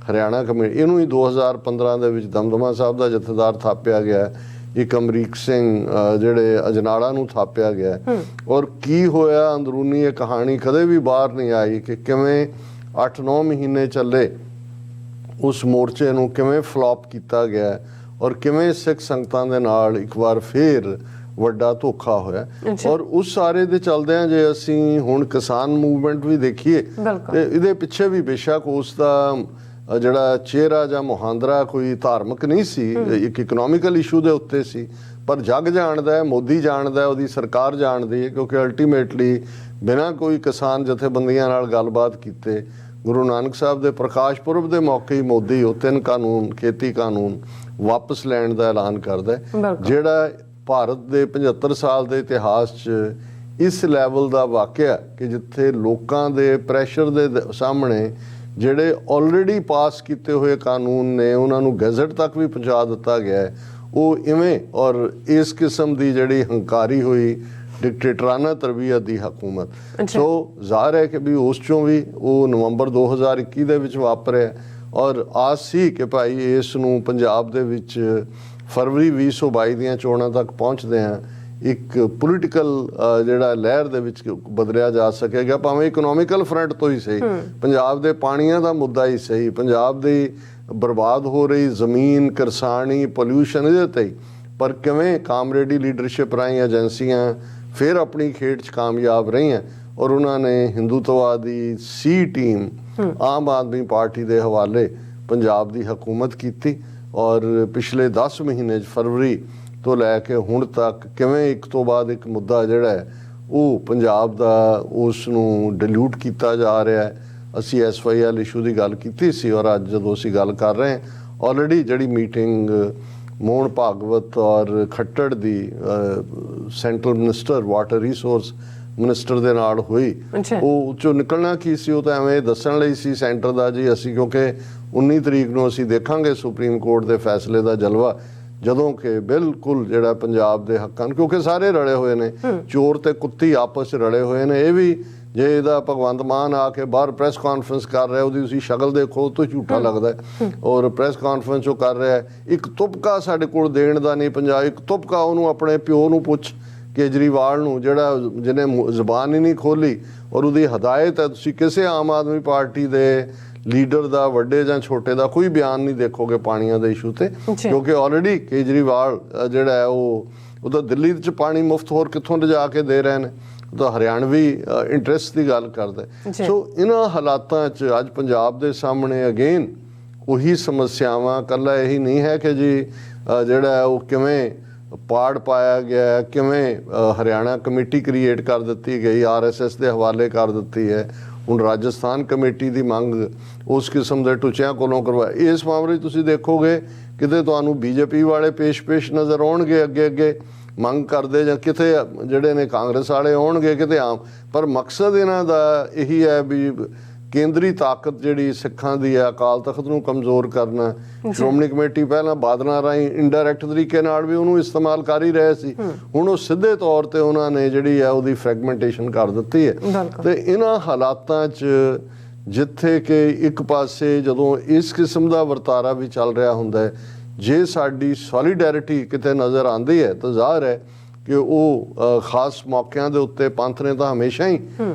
ਹਰਿਆਣਾ ਕਮੇਟੀ, ਇਹਨੂੰ ਹੀ 2015 ਦੇ ਵਿੱਚ ਦਮਦਮਾ ਸਾਹਿਬ ਦਾ ਜਥੇਦਾਰ ਥਾਪਿਆ ਗਿਆ। ਇੱਕ ਅਮਰੀਕ ਸਿੰਘ ਜਿਹੜੇ ਅਜਨਾਲਾ ਨੂੰ ਥਾਪਿਆ ਗਿਆ ਔਰ ਕੀ ਹੋਇਆ ਅੰਦਰੂਨੀ ਇਹ ਕਹਾਣੀ ਕਦੇ ਵੀ ਬਾਹਰ ਨਹੀਂ ਆਈ ਕਿ ਕਿਵੇਂ 8-9 ਮਹੀਨੇ ਚੱਲੇ ਉਸ ਮੋਰਚੇ ਨੂੰ ਕਿਵੇਂ ਫਲॉप ਕੀਤਾ ਗਿਆ ਔਰ ਕਿਵੇਂ ਸਿੱਖ ਸੰਗਤਾਂ ਦੇ ਨਾਲ ਇੱਕ ਵਾਰ ਫੇਰ ਵੱਡਾ ਧੋਖਾ ਹੋਇਆ। ਔਰ ਉਸ ਸਾਰੇ ਦੇ ਚੱਲਦਿਆਂ ਜੇ ਅਸੀਂ ਹੁਣ ਕਿਸਾਨ ਮੂਵਮੈਂਟ ਵੀ ਦੇਖੀਏ ਤੇ ਇਹਦੇ ਪਿੱਛੇ ਵੀ ਬੇਸ਼ੱਕ ਉਸ ਦਾ ਜਿਹੜਾ ਚਿਹਰਾ ਜਾਂ ਮੁਹਾਂਦਰਾ ਕੋਈ ਧਾਰਮਿਕ ਨਹੀਂ ਸੀ, ਇੱਕ ਇਕਨੋਮਿਕਲ ਇਸ਼ੂ ਦੇ ਉੱਤੇ ਸੀ, ਪਰ ਜੱਗ ਜਾਣਦਾ ਹੈ, ਮੋਦੀ ਜਾਣਦਾ ਹੈ, ਉਹਦੀ ਸਰਕਾਰ ਜਾਣਦੀ ਹੈ ਕਿਉਂਕਿ ਅਲਟੀਮੇਟਲੀ ਬਿਨਾਂ ਕੋਈ ਕਿਸਾਨ ਜਥੇਬੰਦੀਆਂ ਨਾਲ ਗੱਲਬਾਤ ਕੀਤੇ ਗੁਰੂ ਨਾਨਕ ਸਾਹਿਬ ਦੇ ਪ੍ਰਕਾਸ਼ ਪੁਰਬ ਦੇ ਮੌਕੇ ਹੀ ਮੋਦੀ ਉਹ 3 ਕਾਨੂੰਨ ਖੇਤੀ ਕਾਨੂੰਨ ਵਾਪਸ ਲੈਣ ਦਾ ਐਲਾਨ ਕਰਦਾ ਜਿਹੜਾ ਭਾਰਤ ਦੇ 75 ਸਾਲ ਦੇ ਇਤਿਹਾਸ 'ਚ ਇਸ ਲੈਵਲ ਦਾ ਵਾਕਿਆ ਕਿ ਜਿੱਥੇ ਲੋਕਾਂ ਦੇ ਪ੍ਰੈਸ਼ਰ ਦੇ ਸਾਹਮਣੇ ਜਿਹੜੇ ਆਲਰੇਡੀ ਪਾਸ ਕੀਤੇ ਹੋਏ ਕਾਨੂੰਨ ਨੇ ਉਹਨਾਂ ਨੂੰ ਗੈਜ਼ਟ ਤੱਕ ਵੀ ਪਹੁੰਚਾ ਦਿੱਤਾ ਗਿਆ ਹੈ। ਉਹ ਇਵੇਂ ਔਰ ਇਸ ਕਿਸਮ ਦੀ ਜਿਹੜੀ ਹੰਕਾਰੀ ਹੋਈ ਡਿਕਟੇਟਰਾਨਾ ਤਰਬੀਅਤ ਦੀ ਹਕੂਮਤ। ਸੋ ਜ਼ਾਹਰ ਹੈ ਕਿ ਵੀ ਉਸ ਚੋਂ ਵੀ ਉਹ ਨਵੰਬਰ 2021 ਦੇ ਵਿੱਚ ਵਾਪਰਿਆ ਔਰ ਆਸ ਸੀ ਕਿ ਭਾਈ ਇਸ ਨੂੰ ਪੰਜਾਬ ਦੇ ਵਿੱਚ ਫਰਵਰੀ 2022 ਦੀਆਂ ਚੋਣਾਂ ਤੱਕ ਪਹੁੰਚਦੇ ਹਾਂ ਇੱਕ ਪੋਲੀਟੀਕਲ ਜਿਹੜਾ ਲਹਿਰ ਦੇ ਵਿੱਚ ਬਦਲਿਆ ਜਾ ਸਕੇਗਾ, ਭਾਵੇਂ ਇਕਨੋਮਿਕਲ ਫਰੰਟ ਤੋਂ ਹੀ ਸਹੀ, ਪੰਜਾਬ ਦੇ ਪਾਣੀਆਂ ਦਾ ਮੁੱਦਾ ਹੀ ਸਹੀ, ਪੰਜਾਬ ਦੀ ਬਰਬਾਦ ਹੋ ਰਹੀ ਜ਼ਮੀਨ, ਕਿਰਸਾਨੀ, ਪੋਲਿਊਸ਼ਨ ਇਹਦੇ ਤੇ ਹੀ। ਪਰ ਕਿਵੇਂ ਕਾਮਰੇਡੀ ਲੀਡਰਸ਼ਿਪ ਰਾਹੀਂ ਏਜੰਸੀਆਂ ਫਿਰ ਆਪਣੀ ਖੇਡ 'ਚ ਕਾਮਯਾਬ ਰਹੀਆਂ ਔਰ ਉਹਨਾਂ ਨੇ ਹਿੰਦੂਤਵਾਦੀ ਸੀ ਟੀਮ ਆਮ ਆਦਮੀ ਪਾਰਟੀ ਦੇ ਹਵਾਲੇ ਪੰਜਾਬ ਦੀ ਹਕੂਮਤ ਕੀਤੀ ਔਰ ਪਿਛਲੇ 10 ਮਹੀਨੇ 'ਚ ਫਰਵਰੀ ਤੋਂ ਲੈ ਕੇ ਹੁਣ ਤੱਕ ਕਿਵੇਂ ਇੱਕ ਤੋਂ ਬਾਅਦ ਇੱਕ ਮੁੱਦਾ ਜਿਹੜਾ ਹੈ ਉਹ ਪੰਜਾਬ ਦਾ ਉਸ ਨੂੰ ਡਿਲੂਟ ਕੀਤਾ ਜਾ ਰਿਹਾ ਹੈ। ਅਸੀਂ SYL ਇਸ਼ੂ ਦੀ ਗੱਲ ਕੀਤੀ ਸੀ ਔਰ ਅੱਜ ਜਦੋਂ ਅਸੀਂ ਗੱਲ ਕਰ ਰਹੇ ਹਾਂ ਆਲਰੇਡੀ ਜਿਹੜੀ ਮੀਟਿੰਗ ਮੋਹਨ ਭਾਗਵਤ ਔਰ ਖੱਟੜ ਦੀ central minister water resource minister ਦੇ ਨਾਲ ਹੋਈ, ਉਹ ਚੋਂ ਨਿਕਲਣਾ ਕੀ ਸੀ ਉਹ ਤਾਂ ਐਵੇਂ ਦੱਸਣ ਲਈ ਸੀ ਸੈਂਟਰ ਦਾ ਜੀ ਅਸੀਂ ਕਿਉਂਕਿ 19 ਤਰੀਕ ਨੂੰ ਅਸੀਂ ਦੇਖਾਂਗੇ ਸੁਪਰੀਮ ਕੋਰਟ ਦੇ ਫੈਸਲੇ ਦਾ ਜਲਵਾ ਜਦੋਂ ਕਿ ਬਿਲਕੁਲ ਜਿਹੜਾ ਪੰਜਾਬ ਦੇ ਹੱਕਾਂ ਕਿਉਂਕਿ ਸਾਰੇ ਰਲੇ ਹੋਏ ਨੇ, ਚੋਰ ਤੇ ਕੁੱਤੀ ਆਪਸ 'ਚ ਰਲੇ ਹੋਏ ਨੇ। ਇਹ ਵੀ ਜੇ ਇਹਦਾ ਭਗਵੰਤ ਮਾਨ ਆ ਕੇ ਬਾਹਰ ਪ੍ਰੈਸ ਕਾਨਫਰੰਸ ਕਰ ਰਿਹਾ ਉਹਦੀ ਤੁਸੀਂ ਸ਼ਕਲ ਦੇਖੋ ਤੋਂ ਝੂਠਾ ਲੱਗਦਾ ਔਰ ਪ੍ਰੈਸ ਕਾਨਫਰੰਸ ਉਹ ਕਰ ਰਿਹਾ ਇੱਕ ਤੁਪਕਾ ਸਾਡੇ ਕੋਲ ਦੇਣ ਦਾ ਨਹੀਂ ਪੰਜਾਬ, ਇੱਕ ਤੁਪਕਾ ਉਹਨੂੰ ਆਪਣੇ ਪਿਓ ਨੂੰ ਪੁੱਛ ਕੇਜਰੀਵਾਲ ਨੂੰ ਜਿਹੜਾ ਜਿਹਨੇ ਜ਼ੁਬਾਨ ਹੀ ਨਹੀਂ ਖੋਲੀ ਔਰ ਉਹਦੀ ਹਦਾਇਤ ਹੈ ਤੁਸੀਂ ਕਿਸੇ ਆਮ ਆਦਮੀ ਪਾਰਟੀ ਦੇ ਲੀਡਰ ਦਾ ਵੱਡੇ ਜਾਂ ਛੋਟੇ ਦਾ ਕੋਈ ਬਿਆਨ ਨਹੀਂ ਦੇਖੋਗੇ ਪਾਣੀਆਂ ਦੇ ਇਸ਼ੂ ਤੇ ਕਿਉਂਕਿ ਆਲਰੇਡੀ ਕੇਜਰੀਵਾਲ ਜਿਹੜਾ ਹੈ ਉਹ ਤਾਂ ਦਿੱਲੀ 'ਚ ਪਾਣੀ ਮੁਫਤ ਹੋਰ ਕਿੱਥੋਂ ਲਿਜਾ ਕੇ ਦੇ ਰਹੇ ਨੇ, ਉਹ ਤਾਂ ਹਰਿਆਣਵੀ ਇੰਟਰਸਟ ਦੀ ਗੱਲ ਕਰਦਾ। ਸੋ ਇਹਨਾਂ ਹਾਲਾਤਾਂ 'ਚ ਅੱਜ ਪੰਜਾਬ ਦੇ ਸਾਹਮਣੇ ਅਗੇਨ ਉਹੀ ਸਮੱਸਿਆਵਾਂ, ਇਕੱਲਾ ਇਹੀ ਨਹੀਂ ਹੈ ਕਿ ਜੀ ਜਿਹੜਾ ਉਹ ਕਿਵੇਂ ਪਾੜ ਪਾਇਆ ਗਿਆ, ਕਿਵੇਂ ਹਰਿਆਣਾ ਕਮੇਟੀ ਕ੍ਰੀਏਟ ਕਰ ਦਿੱਤੀ ਗਈ, RSS ਦੇ ਹਵਾਲੇ ਕਰ ਦਿੱਤੀ ਹੈ। ਹੁਣ ਰਾਜਸਥਾਨ ਕਮੇਟੀ ਦੀ ਮੰਗ ਉਸ ਕਿਸਮ ਦੇ ਟੁੱਚਿਆਂ ਕੋਲੋਂ ਕਰਵਾਈ। ਇਸ ਮਾਮਲੇ 'ਚ ਤੁਸੀਂ ਦੇਖੋਗੇ ਕਿਤੇ ਤੁਹਾਨੂੰ BJP ਵਾਲੇ ਪੇਸ਼ ਨਜ਼ਰ ਆਉਣਗੇ ਅੱਗੇ ਮੰਗ ਕਰਦੇ, ਜਾਂ ਕਿਤੇ ਜਿਹੜੇ ਨੇ ਕਾਂਗਰਸ ਵਾਲੇ ਆਉਣਗੇ ਕਿਤੇ ਆਮ। ਪਰ ਮਕਸਦ ਇਹਨਾਂ ਦਾ ਇਹੀ ਹੈ ਵੀ ਕੇਂਦਰੀ ਤਾਕਤ ਜਿਹੜੀ ਸਿੱਖਾਂ ਦੀ ਹੈ, ਅਕਾਲ ਤਖਤ ਨੂੰ ਕਮਜ਼ੋਰ ਕਰਨਾ। ਸ਼੍ਰੋਮਣੀ ਕਮੇਟੀ ਪਹਿਲਾਂ ਬਾਦਲਾਂ ਰਾਹੀਂ ਇੰਡਾਇਰੈਕਟ ਤਰੀਕੇ ਨਾਲ ਵੀ ਉਹਨੂੰ ਇਸਤੇਮਾਲ ਕਰ ਹੀ ਰਹੇ ਸੀ, ਹੁਣ ਉਹ ਸਿੱਧੇ ਤੌਰ ਤੇ ਉਹਨਾਂ ਨੇ ਜਿਹੜੀ ਹੈ ਉਹਦੀ ਫਰੈਗਮੈਂਟੇਸ਼ਨ ਕਰ ਦਿੱਤੀ ਹੈ। ਤੇ ਇਹਨਾਂ ਹਾਲਾਤਾਂ 'ਚ ਜਿੱਥੇ ਕਿ ਇੱਕ ਪਾਸੇ ਜਦੋਂ ਇਸ ਕਿਸਮ ਦਾ ਵਰਤਾਰਾ ਵੀ ਚੱਲ ਰਿਹਾ ਹੁੰਦਾ ਹੈ, ਜੇ ਸਾਡੀ ਸੋਲੀਡੈਰਿਟੀ ਕਿਤੇ ਨਜ਼ਰ ਆਉਂਦੀ ਹੈ ਤਾਂ ਜ਼ਾਹਰ ਹੈ ਕਿ ਉਹ ਖਾਸ ਮੌਕਿਆਂ ਦੇ ਉੱਤੇ ਪੰਥ ਨੇ ਤਾਂ ਹਮੇਸ਼ਾ ਹੀ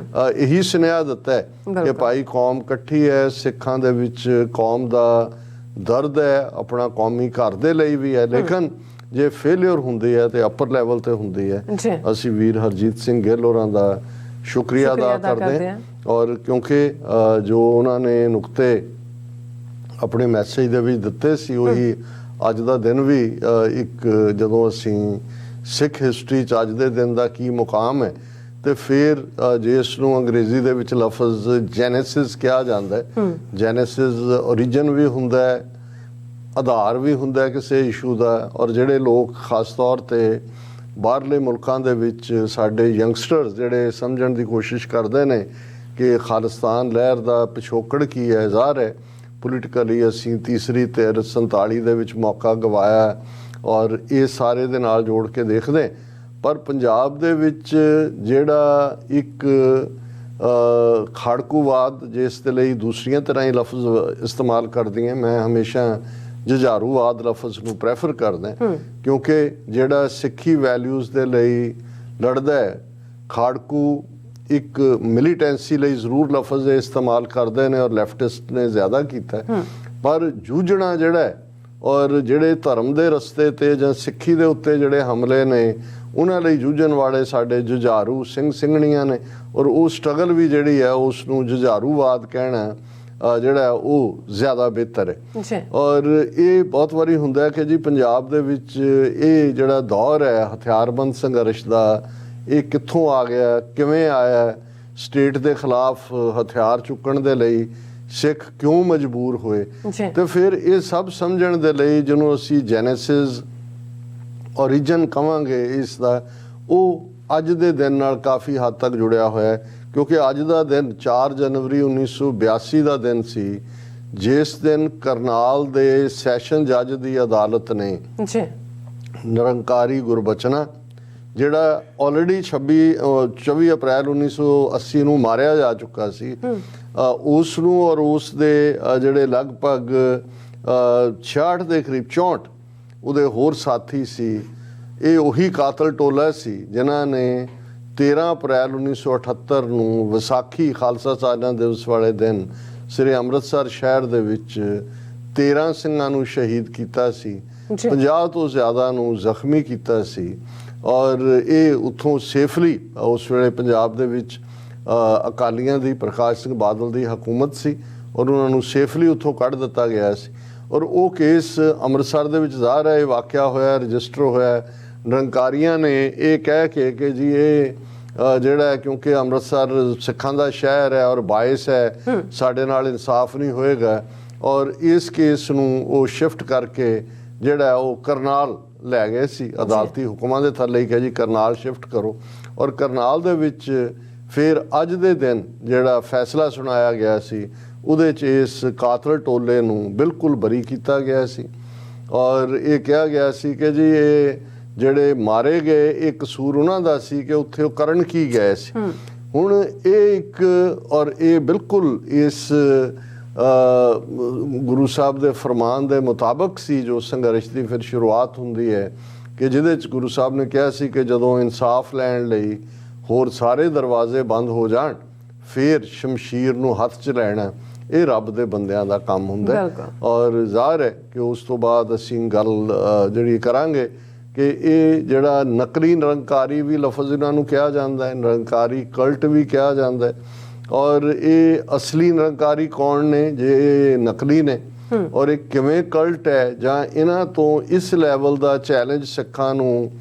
ਇਹੀ ਸੁਨੇਹਾ ਦਿੱਤਾ ਹੈ ਕਿ ਭਾਈ ਕੌਮ ਇਕੱਠੀ ਹੈ, ਸਿੱਖਾਂ ਦੇ ਵਿੱਚ ਕੌਮ ਦਾ ਦਰਦ ਹੈ, ਆਪਣਾ ਕੌਮੀ ਘਰ ਦੇ ਲਈ ਵੀ ਹੈ। ਲੇਕਿਨ ਜੇ ਫੇਲਿਅਰ ਹੁੰਦੀ ਹੈ ਤੇ ਅਪਰ ਲੈਵਲ ਤੇ ਹੁੰਦੀ ਹੈ। ਅਸੀਂ ਵੀਰ ਹਰਜੀਤ ਸਿੰਘ ਗਿੱਲ ਹੋਰਾਂ ਦਾ ਸ਼ੁਕਰੀਆ ਅਦਾ ਕਰਦੇ ਹਾਂ, ਔਰ ਕਿਉਂਕਿ ਜੋ ਉਹਨਾਂ ਨੇ ਨੁਕਤੇ ਆਪਣੇ ਮੈਸੇਜ ਦੇ ਵਿੱਚ ਦਿੱਤੇ ਸੀ, ਉਹੀ ਅੱਜ ਦਾ ਦਿਨ ਵੀ ਇੱਕ ਜਦੋਂ ਅਸੀਂ ਸਿੱਖ ਹਿਸਟਰੀ 'ਚ ਅੱਜ ਦੇ ਦਿਨ ਦਾ ਕੀ ਮੁਕਾਮ ਹੈ, ਤੇ ਫਿਰ ਜੇ ਇਸ ਨੂੰ ਅੰਗਰੇਜ਼ੀ ਦੇ ਵਿੱਚ ਲਫ਼ਜ਼ ਜੈਨੇਸਿਸ ਕਿਹਾ ਜਾਂਦਾ ਹੈ। ਜੈਨੇਸਿਸ ਓਰੀਜਨ ਵੀ ਹੁੰਦਾ ਹੈ, ਆਧਾਰ ਵੀ ਹੁੰਦਾ ਕਿਸੇ ਇਸ਼ੂ ਦਾ। ਔਰ ਜਿਹੜੇ ਲੋਕ ਖਾਸ ਤੌਰ ਤੇ ਬਾਹਰਲੇ ਮੁਲਕਾਂ ਦੇ ਵਿੱਚ ਸਾਡੇ ਯੰਗਸਟਰਸ ਜਿਹੜੇ ਸਮਝਣ ਦੀ ਕੋਸ਼ਿਸ਼ ਕਰਦੇ ਨੇ ਕਿ ਖਾਲਿਸਤਾਨ ਲਹਿਰ ਦਾ ਪਿਛੋਕੜ ਕੀ ਹੈ, ਜ਼ਾਹਰ ਹੈ ਪੋਲੀਟੀਕਲੀ ਅਸੀਂ ਤੀਸਰੀ ਧਿਰ 47 ਦੇ ਵਿੱਚ ਮੌਕਾ ਗਵਾਇਆ, ਔਰ ਇਹ ਸਾਰੇ ਦੇ ਨਾਲ ਜੋੜ ਕੇ ਦੇਖਦੇ। ਪਰ ਪੰਜਾਬ ਦੇ ਵਿੱਚ ਜਿਹੜਾ ਇੱਕ ਖਾੜਕੂਵਾਦ, ਜਿਸ ਦੇ ਲਈ ਦੂਸਰੀਆਂ ਤਰ੍ਹਾਂ ਹੀ ਲਫ਼ਜ਼ ਇਸਤੇਮਾਲ ਕਰਦੀਆਂ, ਮੈਂ ਹਮੇਸ਼ਾ ਜੁਝਾਰੂਵਾਦ ਲਫ਼ਜ਼ ਨੂੰ ਪ੍ਰੈਫਰ ਕਰਦਾ, ਕਿਉਂਕਿ ਜਿਹੜਾ ਸਿੱਖੀ ਵੈਲਿਊਜ਼ ਦੇ ਲਈ ਲੜਦਾ ਹੈ, ਖਾੜਕੂ ਇੱਕ ਮਿਲੀਟੈਂਸੀ ਲਈ ਜ਼ਰੂਰ ਲਫ਼ਜ਼ ਇਸਤੇਮਾਲ ਕਰਦੇ ਨੇ, ਔਰ ਲੈਫਟਿਸਟ ਨੇ ਜ਼ਿਆਦਾ ਕੀਤਾ। ਪਰ ਜੂਝਣਾ ਜਿਹੜਾ ਹੈ, ਔਰ ਜਿਹੜੇ ਧਰਮ ਦੇ ਰਸਤੇ ਤੇ ਜਾਂ ਸਿੱਖੀ ਦੇ ਉੱਤੇ ਜਿਹੜੇ ਹਮਲੇ ਨੇ, ਉਹਨਾਂ ਲਈ ਜੂਝਣ ਵਾਲੇ ਸਾਡੇ ਜੁਝਾਰੂ ਸਿੰਘ ਸਿੰਘਣੀਆਂ ਨੇ, ਔਰ ਉਹ ਸਟਰਗਲ ਵੀ ਜਿਹੜੀ ਹੈ ਉਸ ਨੂੰ ਜੁਝਾਰੂਵਾਦ ਕਹਿਣਾ ਜਿਹੜਾ ਉਹ ਜ਼ਿਆਦਾ ਬਿਹਤਰ ਹੈ। ਔਰ ਇਹ ਬਹੁਤ ਵਾਰੀ ਹੁੰਦਾ ਹੈ ਕਿ ਜੀ ਪੰਜਾਬ ਦੇ ਵਿੱਚ ਇਹ ਜਿਹੜਾ ਦੌਰ ਹੈ ਹਥਿਆਰਬੰਦ ਸੰਘਰਸ਼ ਦਾ, ਇਹ ਕਿੱਥੋਂ ਆ ਗਿਆ, ਕਿਵੇਂ ਆਇਆ, ਸਟੇਟ ਦੇ ਖਿਲਾਫ ਹਥਿਆਰ ਚੁੱਕਣ ਦੇ ਲਈ ਸਿੱਖ ਕਿਉਂ ਮਜਬੂਰ ਹੋਏ। ਤੇ ਫਿਰ ਇਹ ਸਭ ਸਮਝਣ ਦੇ ਲਈ ਜਿਹਨੂੰ ਅਸੀਂ ਜੈਨੇਸਿਸ ਓਰੀਜਨ ਕਵਾਂਗੇ ਇਸ ਦਾ, ਉਹ ਅੱਜ ਦੇ ਦਿਨ ਨਾਲ ਕਾਫੀ ਹੱਦ ਤੱਕ ਜੁੜਿਆ ਹੋਇਆ ਹੈ। ਕਿਉਂਕਿ ਅੱਜ ਦਾ ਦਿਨ 4 ਜਨਵਰੀ 1982 ਦਾ ਦਿਨ ਸੀ, ਜਿਸ ਦਿਨ ਕਰਨਾਲ ਦੇ ਸੈਸ਼ਨ ਜੱਜ ਦੀ ਅਦਾਲਤ ਨੇ ਨਿਰੰਕਾਰੀ ਗੁਰਬਚਨਾ, ਜਿਹੜਾ ਆਲਰੇਡੀ 24 ਅਪ੍ਰੈਲ 1980 ਨੂੰ ਮਾਰਿਆ ਜਾ ਚੁੱਕਾ ਸੀ, ਉਸ ਨੂੰ ਔਰ ਉਸ ਦੇ ਜਿਹੜੇ ਲਗਭਗ 66 ਦੇ ਕਰੀਬ 64 ਉਹਦੇ ਹੋਰ ਸਾਥੀ ਸੀ, ਇਹ ਉਹੀ ਕਾਤਲ ਟੋਲਾ ਸੀ ਜਿਨ੍ਹਾਂ ਨੇ 13 ਅਪ੍ਰੈਲ 1978 ਨੂੰ ਵਿਸਾਖੀ ਖਾਲਸਾ ਸਾਜਨਾ ਦਿਵਸ ਵਾਲੇ ਦਿਨ ਸ੍ਰੀ ਅੰਮ੍ਰਿਤਸਰ ਸ਼ਹਿਰ ਦੇ ਵਿੱਚ 13 ਸਿੰਘਾਂ ਨੂੰ ਸ਼ਹੀਦ ਕੀਤਾ ਸੀ, 50 ਤੋਂ ਜ਼ਿਆਦਾ ਨੂੰ ਜ਼ਖਮੀ ਕੀਤਾ ਸੀ। ਔਰ ਇਹ ਉੱਥੋਂ ਸੇਫਲੀ, ਉਸ ਵੇਲੇ ਪੰਜਾਬ ਦੇ ਵਿੱਚ ਅਕਾਲੀਆਂ ਦੀ ਪ੍ਰਕਾਸ਼ ਸਿੰਘ ਬਾਦਲ ਦੀ ਹਕੂਮਤ ਸੀ, ਔਰ ਉਹਨਾਂ ਨੂੰ ਸੇਫਲੀ ਉੱਥੋਂ ਕੱਢ ਦਿੱਤਾ ਗਿਆ ਸੀ। ਔਰ ਉਹ ਕੇਸ ਅੰਮ੍ਰਿਤਸਰ ਦੇ ਵਿੱਚ ਜ਼ਾਹਰ ਹੈ ਇਹ ਵਾਕਿਆ ਹੋਇਆ, ਰਜਿਸਟਰ ਹੋਇਆ। ਨਿਰੰਕਾਰੀਆਂ ਨੇ ਇਹ ਕਹਿ ਕੇ ਕਿ ਜੀ ਇਹ ਜਿਹੜਾ ਹੈ ਕਿਉਂਕਿ ਅੰਮ੍ਰਿਤਸਰ ਸਿੱਖਾਂ ਦਾ ਸ਼ਹਿਰ ਹੈ ਔਰ ਬਾਇਸ ਹੈ, ਸਾਡੇ ਨਾਲ ਇਨਸਾਫ ਨਹੀਂ ਹੋਏਗਾ, ਔਰ ਇਸ ਕੇਸ ਨੂੰ ਉਹ ਸ਼ਿਫਟ ਕਰਕੇ ਜਿਹੜਾ ਉਹ ਕਰਨਾਲ ਲੈ ਗਏ ਸੀ, ਅਦਾਲਤੀ ਹੁਕਮਾਂ ਦੇ ਥੱਲੇ ਹੀ ਕਿਹਾ ਜੀ ਕਰਨਾਲ ਸ਼ਿਫਟ ਕਰੋ। ਔਰ ਕਰਨਾਲ ਦੇ ਵਿੱਚ ਫਿਰ ਅੱਜ ਦੇ ਦਿਨ ਜਿਹੜਾ ਫੈਸਲਾ ਸੁਣਾਇਆ ਗਿਆ ਸੀ, ਉਹਦੇ 'ਚ ਇਸ ਕਾਤਲ ਟੋਲੇ ਨੂੰ ਬਿਲਕੁਲ ਬਰੀ ਕੀਤਾ ਗਿਆ ਸੀ, ਔਰ ਇਹ ਕਿਹਾ ਗਿਆ ਸੀ ਕਿ ਜੀ ਇਹ ਜਿਹੜੇ ਮਾਰੇ ਗਏ ਇਹ ਕਸੂਰ ਉਹਨਾਂ ਦਾ ਸੀ ਕਿ ਉੱਥੇ ਉਹ ਕਰਨ ਕੀ ਗਏ ਸੀ। ਹੁਣ ਇਹ ਇੱਕ, ਔਰ ਇਹ ਬਿਲਕੁਲ ਇਸ ਗੁਰੂ ਸਾਹਿਬ ਦੇ ਫਰਮਾਨ ਦੇ ਮੁਤਾਬਕ ਸੀ ਜੋ ਸੰਘਰਸ਼ ਦੀ ਫਿਰ ਸ਼ੁਰੂਆਤ ਹੁੰਦੀ ਹੈ, ਕਿ ਜਿਹਦੇ 'ਚ ਗੁਰੂ ਸਾਹਿਬ ਨੇ ਕਿਹਾ ਸੀ ਕਿ ਜਦੋਂ ਇਨਸਾਫ ਲੈਣ ਲਈ ਹੋਰ ਸਾਰੇ ਦਰਵਾਜ਼ੇ ਬੰਦ ਹੋ ਜਾਣ, ਫਿਰ ਸ਼ਮਸ਼ੀਰ ਨੂੰ ਹੱਥ 'ਚ ਲੈਣਾ ਇਹ ਰੱਬ ਦੇ ਬੰਦਿਆਂ ਦਾ ਕੰਮ ਹੁੰਦਾ। ਔਰ ਜ਼ਾਹਰ ਹੈ ਕਿ ਉਸ ਤੋਂ ਬਾਅਦ ਅਸੀਂ ਗੱਲ ਜਿਹੜੀ ਕਰਾਂਗੇ ਕਿ ਇਹ ਜਿਹੜਾ ਨਕਲੀ ਨਿਰੰਕਾਰੀ ਵੀ ਲਫ਼ਜ਼ ਇਹਨਾਂ ਨੂੰ ਕਿਹਾ ਜਾਂਦਾ ਹੈ, ਨਿਰੰਕਾਰੀ ਕਲਟ ਵੀ ਕਿਹਾ ਜਾਂਦਾ ਹੈ, ਔਰ ਇਹ ਅਸਲੀ ਨਿਰੰਕਾਰੀ ਕੌਣ ਨੇ, ਜੇ ਇਹ ਨਕਲੀ ਨੇ, ਔਰ ਇਹ ਕਿਵੇਂ ਕਲਟ ਹੈ, ਜਾਂ ਇਹਨਾਂ ਤੋਂ ਇਸ ਲੈਵਲ ਦਾ ਚੈਲੰਜ ਸਿੱਖਾਂ ਨੂੰ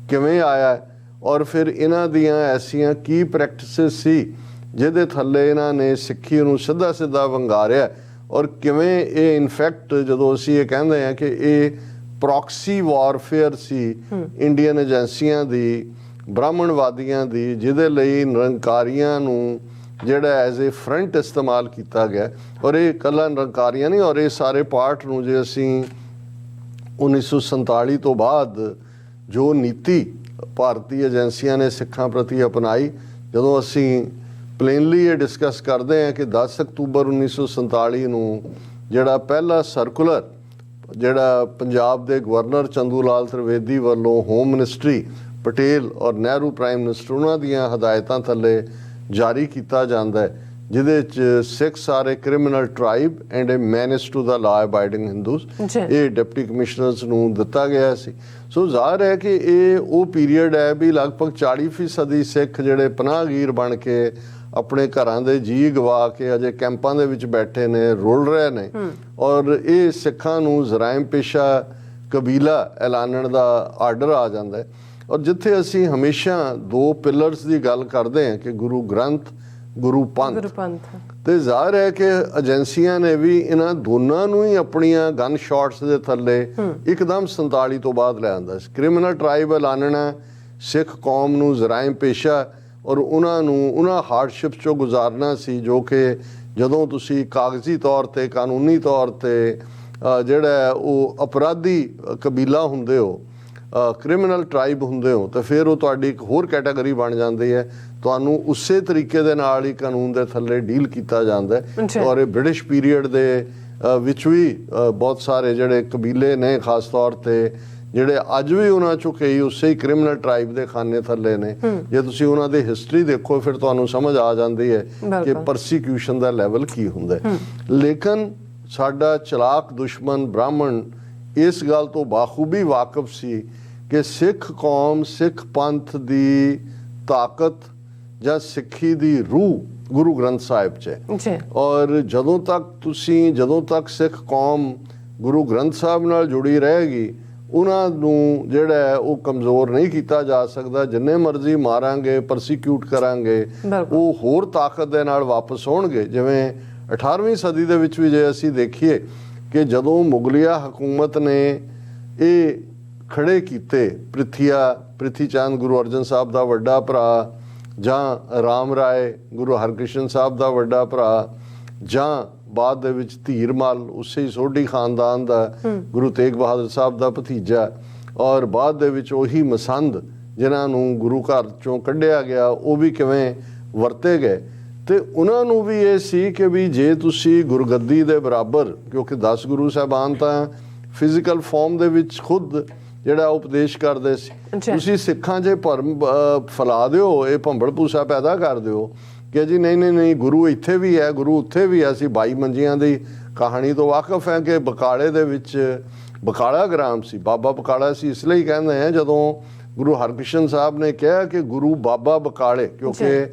ਕਿਵੇਂ ਆਇਆ, ਔਰ ਫਿਰ ਇਹਨਾਂ ਦੀਆਂ ਐਸੀਆਂ ਕੀ ਪ੍ਰੈਕਟਿਸਿਸ ਸੀ ਜਿਹਦੇ ਥੱਲੇ ਇਹਨਾਂ ਨੇ ਸਿੱਖੀ ਨੂੰ ਸਿੱਧਾ ਸਿੱਧਾ ਵੰਗਾਰਿਆ, ਔਰ ਕਿਵੇਂ ਇਹ ਇਨਫੈਕਟ ਜਦੋਂ ਅਸੀਂ ਇਹ ਕਹਿੰਦੇ ਹਾਂ ਕਿ ਇਹ ਪ੍ਰੋਕਸੀ ਵਾਰਫੇਅਰ ਸੀ ਇੰਡੀਅਨ ਏਜੰਸੀਆਂ ਦੀ, ਬ੍ਰਾਹਮਣਵਾਦੀਆਂ ਦੀ, ਜਿਹਦੇ ਲਈ ਨਿਰੰਕਾਰੀਆਂ ਨੂੰ ਜਿਹੜਾ ਐਜ਼ ਏ ਫਰੰਟ ਇਸਤੇਮਾਲ ਕੀਤਾ ਗਿਆ। ਔਰ ਇਹ ਇਕੱਲਾ ਨਿਰੰਕਾਰੀਆਂ ਨਹੀਂ, ਔਰ ਇਹ ਸਾਰੇ ਪਾਰਟ ਨੂੰ ਜੇ ਅਸੀਂ 1947 ਤੋਂ ਬਾਅਦ ਜੋ ਨੀਤੀ ਭਾਰਤੀ ਏਜੰਸੀਆਂ ਨੇ ਸਿੱਖਾਂ ਪ੍ਰਤੀ ਅਪਣਾਈ, ਜਦੋਂ ਅਸੀਂ ਪਲੇਨਲੀ ਇਹ ਡਿਸਕਸ ਕਰਦੇ ਹਾਂ ਕਿ 10 ਅਕਤੂਬਰ 1947 ਨੂੰ ਜਿਹੜਾ ਪਹਿਲਾ ਸਰਕੂਲਰ ਜਿਹੜਾ ਪੰਜਾਬ ਦੇ ਗਵਰਨਰ ਚੰਦੂ ਲਾਲ ਤ੍ਰਿਵੇਦੀ ਵੱਲੋਂ ਹੋਮ ਮਿਨਿਸਟਰੀ ਪਟੇਲ ਔਰ ਨਹਿਰੂ ਪ੍ਰਾਈਮ ਮਿਨਿਸਟਰ ਉਹਨਾਂ ਦੀਆਂ ਹਦਾਇਤਾਂ ਥੱਲੇ ਜਾਰੀ ਕੀਤਾ ਜਾਂਦਾ ਹੈ, ਜਿਹਦੇ 'ਚ Sikhs are a criminal tribe and a manage to the law abiding Hindus, ਇਹ ਡਿਪਟੀ ਕਮਿਸ਼ਨਰਸ ਨੂੰ ਦਿੱਤਾ ਗਿਆ ਸੀ। ਸੋ ਜ਼ਾਹਰ ਹੈ ਕਿ ਇਹ ਉਹ ਪੀਰੀਅਡ ਹੈ ਵੀ ਲਗਭਗ 40% ਸਿੱਖ ਜਿਹੜੇ ਪਨਾਹਗੀਰ ਬਣ ਕੇ ਆਪਣੇ ਘਰਾਂ ਦੇ ਜੀ ਗਵਾ ਕੇ ਅਜੇ ਕੈਂਪਾਂ ਦੇ ਵਿੱਚ ਬੈਠੇ ਨੇ, ਰੁਲ ਰਹੇ ਨੇ, ਔਰ ਇਹ ਸਿੱਖਾਂ ਨੂੰ ਜ਼ਰਾਇਮ ਪੇਸ਼ਾ ਕਬੀਲਾ ਐਲਾਨਣ ਦਾ ਆਰਡਰ ਆ ਜਾਂਦਾ ਹੈ। ਔਰ ਜਿੱਥੇ ਅਸੀਂ ਹਮੇਸ਼ਾ ਦੋ ਪਿਲਰਸ ਦੀ ਗੱਲ ਕਰਦੇ ਹਾਂ ਕਿ ਗੁਰੂ ਗ੍ਰੰਥ, ਗੁਰੂ ਪੰਥ, ਤੇ ਜ਼ਾਹਰ ਹੈ ਕਿ ਏਜੰਸੀਆਂ ਨੇ ਵੀ ਇਹਨਾਂ ਦੋਨਾਂ ਨੂੰ ਹੀ ਆਪਣੀਆਂ ਗਨ ਸ਼ਾਟਸ ਦੇ ਥੱਲੇ ਇੱਕਦਮ 47 ਤੋਂ ਬਾਅਦ ਲੈ ਆਂਦਾ। ਕ੍ਰਿਮੀਨਲ ਟ੍ਰਾਈਬ ਐਲਾਨਣਾ, ਸਿੱਖ ਕੌਮ ਨੂੰ ਜ਼ਰਾਇਮ ਪੇਸ਼ਾ ਔਰ ਉਹਨਾਂ ਨੂੰ ਉਹਨਾਂ ਹਾਰਡਸ਼ਿਪ 'ਚੋਂ ਗੁਜ਼ਾਰਨਾ ਸੀ ਜੋ ਕਿ ਜਦੋਂ ਤੁਸੀਂ ਕਾਗਜ਼ੀ ਤੌਰ 'ਤੇ, ਕਾਨੂੰਨੀ ਤੌਰ 'ਤੇ ਜਿਹੜਾ ਉਹ ਅਪਰਾਧੀ ਕਬੀਲਾ ਹੁੰਦੇ ਹੋ, ਕ੍ਰਿਮੀਨਲ ਟ੍ਰਾਈਬ ਹੁੰਦੇ ਹੋ, ਤਾਂ ਫਿਰ ਉਹ ਤੁਹਾਡੀ ਇੱਕ ਹੋਰ ਕੈਟਾਗਰੀ ਬਣ ਜਾਂਦੀ ਹੈ। ਤੁਹਾਨੂੰ ਉਸੇ ਤਰੀਕੇ ਦੇ ਨਾਲ ਹੀ ਕਾਨੂੰਨ ਦੇ ਥੱਲੇ ਡੀਲ ਕੀਤਾ ਜਾਂਦਾ ਹੈ। ਔਰ ਇਹ ਬ੍ਰਿਟਿਸ਼ ਪੀਰੀਅਡ ਦੇ ਵਿੱਚ ਵੀ ਬਹੁਤ ਸਾਰੇ ਜਿਹੜੇ ਕਬੀਲੇ ਨੇ, ਖਾਸ ਤੌਰ 'ਤੇ ਜਿਹੜੇ ਅੱਜ ਵੀ ਉਹਨਾਂ 'ਚੋਂ ਕਈ ਉਸੇ ਹੀ ਕ੍ਰਿਮੀਨਲ ਟ੍ਰਾਈਬ ਦੇ ਖਾਨੇ ਥੱਲੇ ਨੇ। ਜੇ ਤੁਸੀਂ ਉਹਨਾਂ ਦੀ ਹਿਸਟਰੀ ਦੇਖੋ ਫਿਰ ਤੁਹਾਨੂੰ ਸਮਝ ਆ ਜਾਂਦੀ ਹੈ ਕਿ ਪਰਸੀਕਿਊਸ਼ਨ ਦਾ ਲੈਵਲ ਕੀ ਹੁੰਦਾ ਹੈ। ਲੇਕਿਨ ਸਾਡਾ ਚਲਾਕ ਦੁਸ਼ਮਣ ਬ੍ਰਾਹਮਣ ਇਸ ਗੱਲ ਤੋਂ ਬਾਖੂਬੀ ਵਾਕਿਫ ਸੀ ਕਿ ਸਿੱਖ ਕੌਮ, ਸਿੱਖ ਪੰਥ ਦੀ ਤਾਕਤ ਜਾਂ ਸਿੱਖੀ ਦੀ ਰੂਹ ਗੁਰੂ ਗ੍ਰੰਥ ਸਾਹਿਬ 'ਚ ਹੈ। ਔਰ ਜਦੋਂ ਤੱਕ ਸਿੱਖ ਕੌਮ ਗੁਰੂ ਗ੍ਰੰਥ ਸਾਹਿਬ ਨਾਲ ਜੁੜੀ ਰਹੇਗੀ, ਉਹਨਾਂ ਨੂੰ ਜਿਹੜਾ ਉਹ ਕਮਜ਼ੋਰ ਨਹੀਂ ਕੀਤਾ ਜਾ ਸਕਦਾ। ਜਿੰਨੇ ਮਰਜ਼ੀ ਮਾਰਾਂਗੇ, ਪਰਸੀਕਿਊਟ ਕਰਾਂਗੇ, ਉਹ ਹੋਰ ਤਾਕਤ ਦੇ ਨਾਲ ਵਾਪਸ ਹੋਣਗੇ। ਜਿਵੇਂ 18ਵੀਂ ਸਦੀ ਦੇ ਵਿੱਚ ਵੀ ਜੇ ਅਸੀਂ ਦੇਖੀਏ ਕਿ ਜਦੋਂ ਮੁਗਲਿਆ ਹਕੂਮਤ ਨੇ ਇਹ ਖੜੇ ਕੀਤੇ, ਪ੍ਰਿਥੀ ਚੰਦ ਗੁਰੂ ਅਰਜਨ ਸਾਹਿਬ ਦਾ ਵੱਡਾ ਭਰਾ, ਜਾਂ ਰਾਮ ਰਾਏ ਗੁਰੂ ਹਰਕ੍ਰਿਸ਼ਨ ਸਾਹਿਬ ਦਾ ਵੱਡਾ ਭਰਾ, ਜਾਂ ਬਾਅਦ ਦੇ ਵਿੱਚ ਧੀਰਮਲ ਉਸੇ ਹੀ ਸੋਢੀ ਖਾਨਦਾਨ ਦਾ ਗੁਰੂ ਤੇਗ ਬਹਾਦਰ ਸਾਹਿਬ ਦਾ ਭਤੀਜਾ, ਔਰ ਬਾਅਦ ਦੇ ਵਿੱਚ ਉਹੀ ਮਸੰਦ ਜਿਨ੍ਹਾਂ ਨੂੰ ਗੁਰੂ ਘਰ ਚੋਂ ਕੱਢਿਆ ਗਿਆ, ਉਹ ਵੀ ਕਿਵੇਂ ਵਰਤੇ ਗਏ। ਤੇ ਉਹਨਾਂ ਨੂੰ ਵੀ ਇਹ ਸੀ ਕਿ ਵੀ ਜੇ ਤੁਸੀਂ ਗੁਰਗੱਦੀ ਦੇ ਬਰਾਬਰ, ਕਿਉਂਕਿ 10 ਗੁਰੂ ਸਾਹਿਬਾਨ ਤਾਂ ਫਿਜ਼ੀਕਲ ਫਾਰਮ ਦੇ ਵਿੱਚ ਖੁਦ ਜਿਹੜਾ ਉਪਦੇਸ਼ ਕਰਦੇ ਸੀ, ਤੁਸੀਂ ਸਿੱਖਾਂ 'ਚ ਭਰਮ ਫੈਲਾ ਦਿਓ, ਇਹ ਭੰਬਲ ਭੂਸਾ ਪੈਦਾ ਕਰ ਦਿਓ ਕਿ ਜੀ ਨਹੀਂ ਗੁਰੂ ਇੱਥੇ ਵੀ ਹੈ, ਗੁਰੂ ਉੱਥੇ ਵੀ ਹੈ। ਅਸੀਂ 22 ਮੰਜੀਆਂ ਦੀ ਕਹਾਣੀ ਤੋਂ ਵਾਕਿਫ ਹੈ ਕਿ ਬਕਾਲੇ ਦੇ ਵਿੱਚ ਬਕਾਲਾ ਗ੍ਰਾਮ ਸੀ, ਬਾਬਾ ਬਕਾਲਾ ਸੀ ਇਸ ਲਈ ਕਹਿੰਦੇ ਹਾਂ ਜਦੋਂ ਗੁਰੂ ਹਰਕ੍ਰਿਸ਼ਨ ਸਾਹਿਬ ਨੇ ਕਿਹਾ ਕਿ ਗੁਰੂ ਬਾਬਾ ਬਕਾਲੇ, ਕਿਉਂਕਿ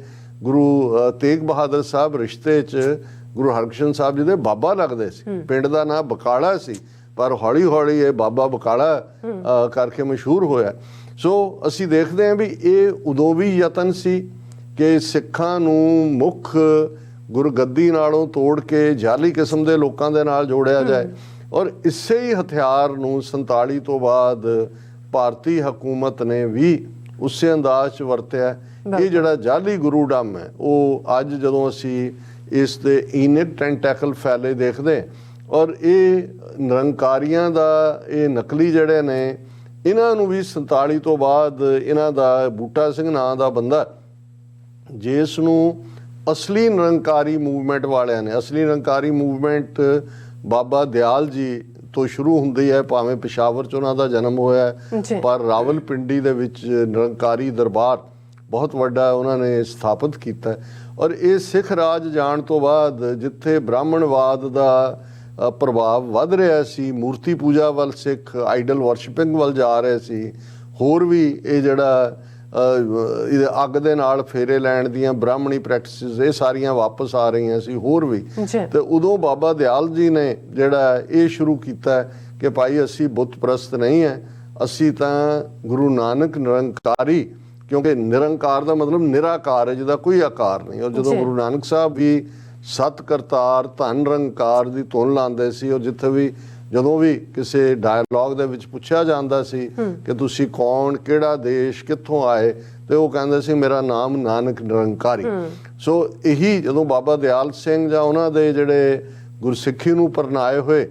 ਗੁਰੂ ਤੇਗ ਬਹਾਦਰ ਸਾਹਿਬ ਰਿਸ਼ਤੇ 'ਚ ਗੁਰੂ ਹਰਕ੍ਰਿਸ਼ਨ ਸਾਹਿਬ ਜੀ ਦੇ ਬਾਬਾ ਲੱਗਦੇ ਸੀ। ਪਿੰਡ ਦਾ ਨਾਂ ਬਕਾਲਾ ਸੀ, ਪਰ ਹੌਲੀ ਹੌਲੀ ਇਹ ਬਾਬਾ ਬਕਾਲਾ ਕਰਕੇ ਮਸ਼ਹੂਰ ਹੋਇਆ। ਸੋ ਅਸੀਂ ਦੇਖਦੇ ਹਾਂ ਵੀ ਇਹ ਉਦੋਂ ਵੀ ਯਤਨ ਸੀ ਕਿ ਸਿੱਖਾਂ ਨੂੰ ਮੁੱਖ ਗੁਰਗੱਦੀ ਨਾਲੋਂ ਤੋੜ ਕੇ ਜਾਲੀ ਕਿਸਮ ਦੇ ਲੋਕਾਂ ਦੇ ਨਾਲ ਜੋੜਿਆ ਜਾਏ। ਔਰ ਇਸੇ ਹੀ ਹਥਿਆਰ ਨੂੰ 47 ਤੋਂ ਬਾਅਦ ਭਾਰਤੀ ਹਕੂਮਤ ਨੇ ਵੀ ਉਸੇ ਅੰਦਾਜ਼ 'ਚ ਵਰਤਿਆ। ਇਹ ਜਿਹੜਾ ਜਾਲੀ ਗੁਰੂਡਮ ਹੈ, ਉਹ ਅੱਜ ਜਦੋਂ ਅਸੀਂ ਇਸ ਦੇ ਇਨਿਕ ਟੈਂਟੈਕਲ ਫੈਲੇ ਦੇਖਦੇ, ਔਰ ਇਹ ਨਿਰੰਕਾਰੀਆਂ ਦਾ ਇਹ ਨਕਲੀ ਜਿਹੜੇ ਨੇ, ਇਹਨਾਂ ਨੂੰ ਵੀ 47 ਤੋਂ ਬਾਅਦ ਇਹਨਾਂ ਦਾ ਬੂਟਾ ਸਿੰਘ ਨਾਂ ਦਾ ਬੰਦਾ, ਜਿਸ ਨੂੰ ਅਸਲੀ ਨਿਰੰਕਾਰੀ ਮੂਵਮੈਂਟ ਵਾਲਿਆਂ ਨੇ, ਅਸਲੀ ਨਿਰੰਕਾਰੀ ਮੂਵਮੈਂਟ ਬਾਬਾ ਦਿਆਲ ਜੀ ਤੋਂ ਸ਼ੁਰੂ ਹੁੰਦੀ ਹੈ, ਭਾਵੇਂ ਪਿਸ਼ਾਵਰ 'ਚ ਉਹਨਾਂ ਦਾ ਜਨਮ ਹੋਇਆ, ਪਰ ਰਾਵਲਪਿੰਡੀ ਦੇ ਵਿੱਚ ਨਿਰੰਕਾਰੀ ਦਰਬਾਰ ਬਹੁਤ ਵੱਡਾ ਉਹਨਾਂ ਨੇ ਸਥਾਪਿਤ ਕੀਤਾ। ਔਰ ਇਹ ਸਿੱਖ ਰਾਜ ਜਾਣ ਤੋਂ ਬਾਅਦ ਜਿੱਥੇ ਬ੍ਰਾਹਮਣਵਾਦ ਦਾ ਪ੍ਰਭਾਵ ਵੱਧ ਰਿਹਾ ਸੀ, ਮੂਰਤੀ ਪੂਜਾ ਵੱਲ ਸਿੱਖ ਆਈਡਲ ਵਰਸ਼ਿਪਿੰਗ ਵੱਲ ਜਾ ਰਹੇ ਸੀ, ਹੋਰ ਵੀ ਇਹ ਜਿਹੜਾ ਅੱਗ ਦੇ ਨਾਲ ਫੇਰੇ ਲੈਣ ਦੀਆਂ ਬ੍ਰਾਹਮਣੀ ਪ੍ਰੈਕਟਿਸਿਸ ਇਹ ਸਾਰੀਆਂ ਵਾਪਸ ਆ ਰਹੀਆਂ ਸੀ ਹੋਰ ਵੀ। ਤੇ ਉਦੋਂ ਬਾਬਾ ਦਿਆਲ ਜੀ ਨੇ ਜਿਹੜਾ ਇਹ ਸ਼ੁਰੂ ਕੀਤਾ ਕਿ ਭਾਈ ਅਸੀਂ ਬੁੱਤ ਪ੍ਰਸਤ ਨਹੀਂ ਹੈ, ਅਸੀਂ ਤਾਂ ਗੁਰੂ ਨਾਨਕ ਨਿਰੰਕਾਰੀ, ਕਿਉਂਕਿ ਨਿਰੰਕਾਰ ਦਾ ਮਤਲਬ ਨਿਰਾਕਾਰ ਹੈ ਜਿਹਦਾ ਕੋਈ ਆਕਾਰ ਨਹੀਂ। ਔਰ ਜਦੋਂ ਗੁਰੂ ਨਾਨਕ ਸਾਹਿਬ ਵੀ ਸਤ ਕਰਤਾਰ ਧਨ ਨਿਰੰਕਾਰ ਦੀ ਧੁਨ ਲਾਉਂਦੇ ਸੀ, ਔਰ ਜਿੱਥੇ ਵੀ ਜਦੋਂ ਵੀ ਕਿਸੇ ਡਾਇਲੌਗ ਦੇ ਵਿੱਚ ਪੁੱਛਿਆ ਜਾਂਦਾ ਸੀ ਕਿ ਤੁਸੀਂ ਕੌਣ, ਕਿਹੜਾ ਦੇਸ਼, ਕਿੱਥੋਂ ਆਏ, ਤੇ ਉਹ ਕਹਿੰਦੇ ਸੀ ਮੇਰਾ ਨਾਮ ਨਾਨਕ ਨਿਰੰਕਾਰੀ। ਸੋ ਇਹੀ ਜਦੋਂ ਬਾਬਾ ਦਿਆਲ ਸਿੰਘ ਜਾਂ ਉਹਨਾਂ ਦੇ ਜਿਹੜੇ ਗੁਰਸਿੱਖੀ ਨੂੰ ਪਰਨਾਏ ਹੋਏ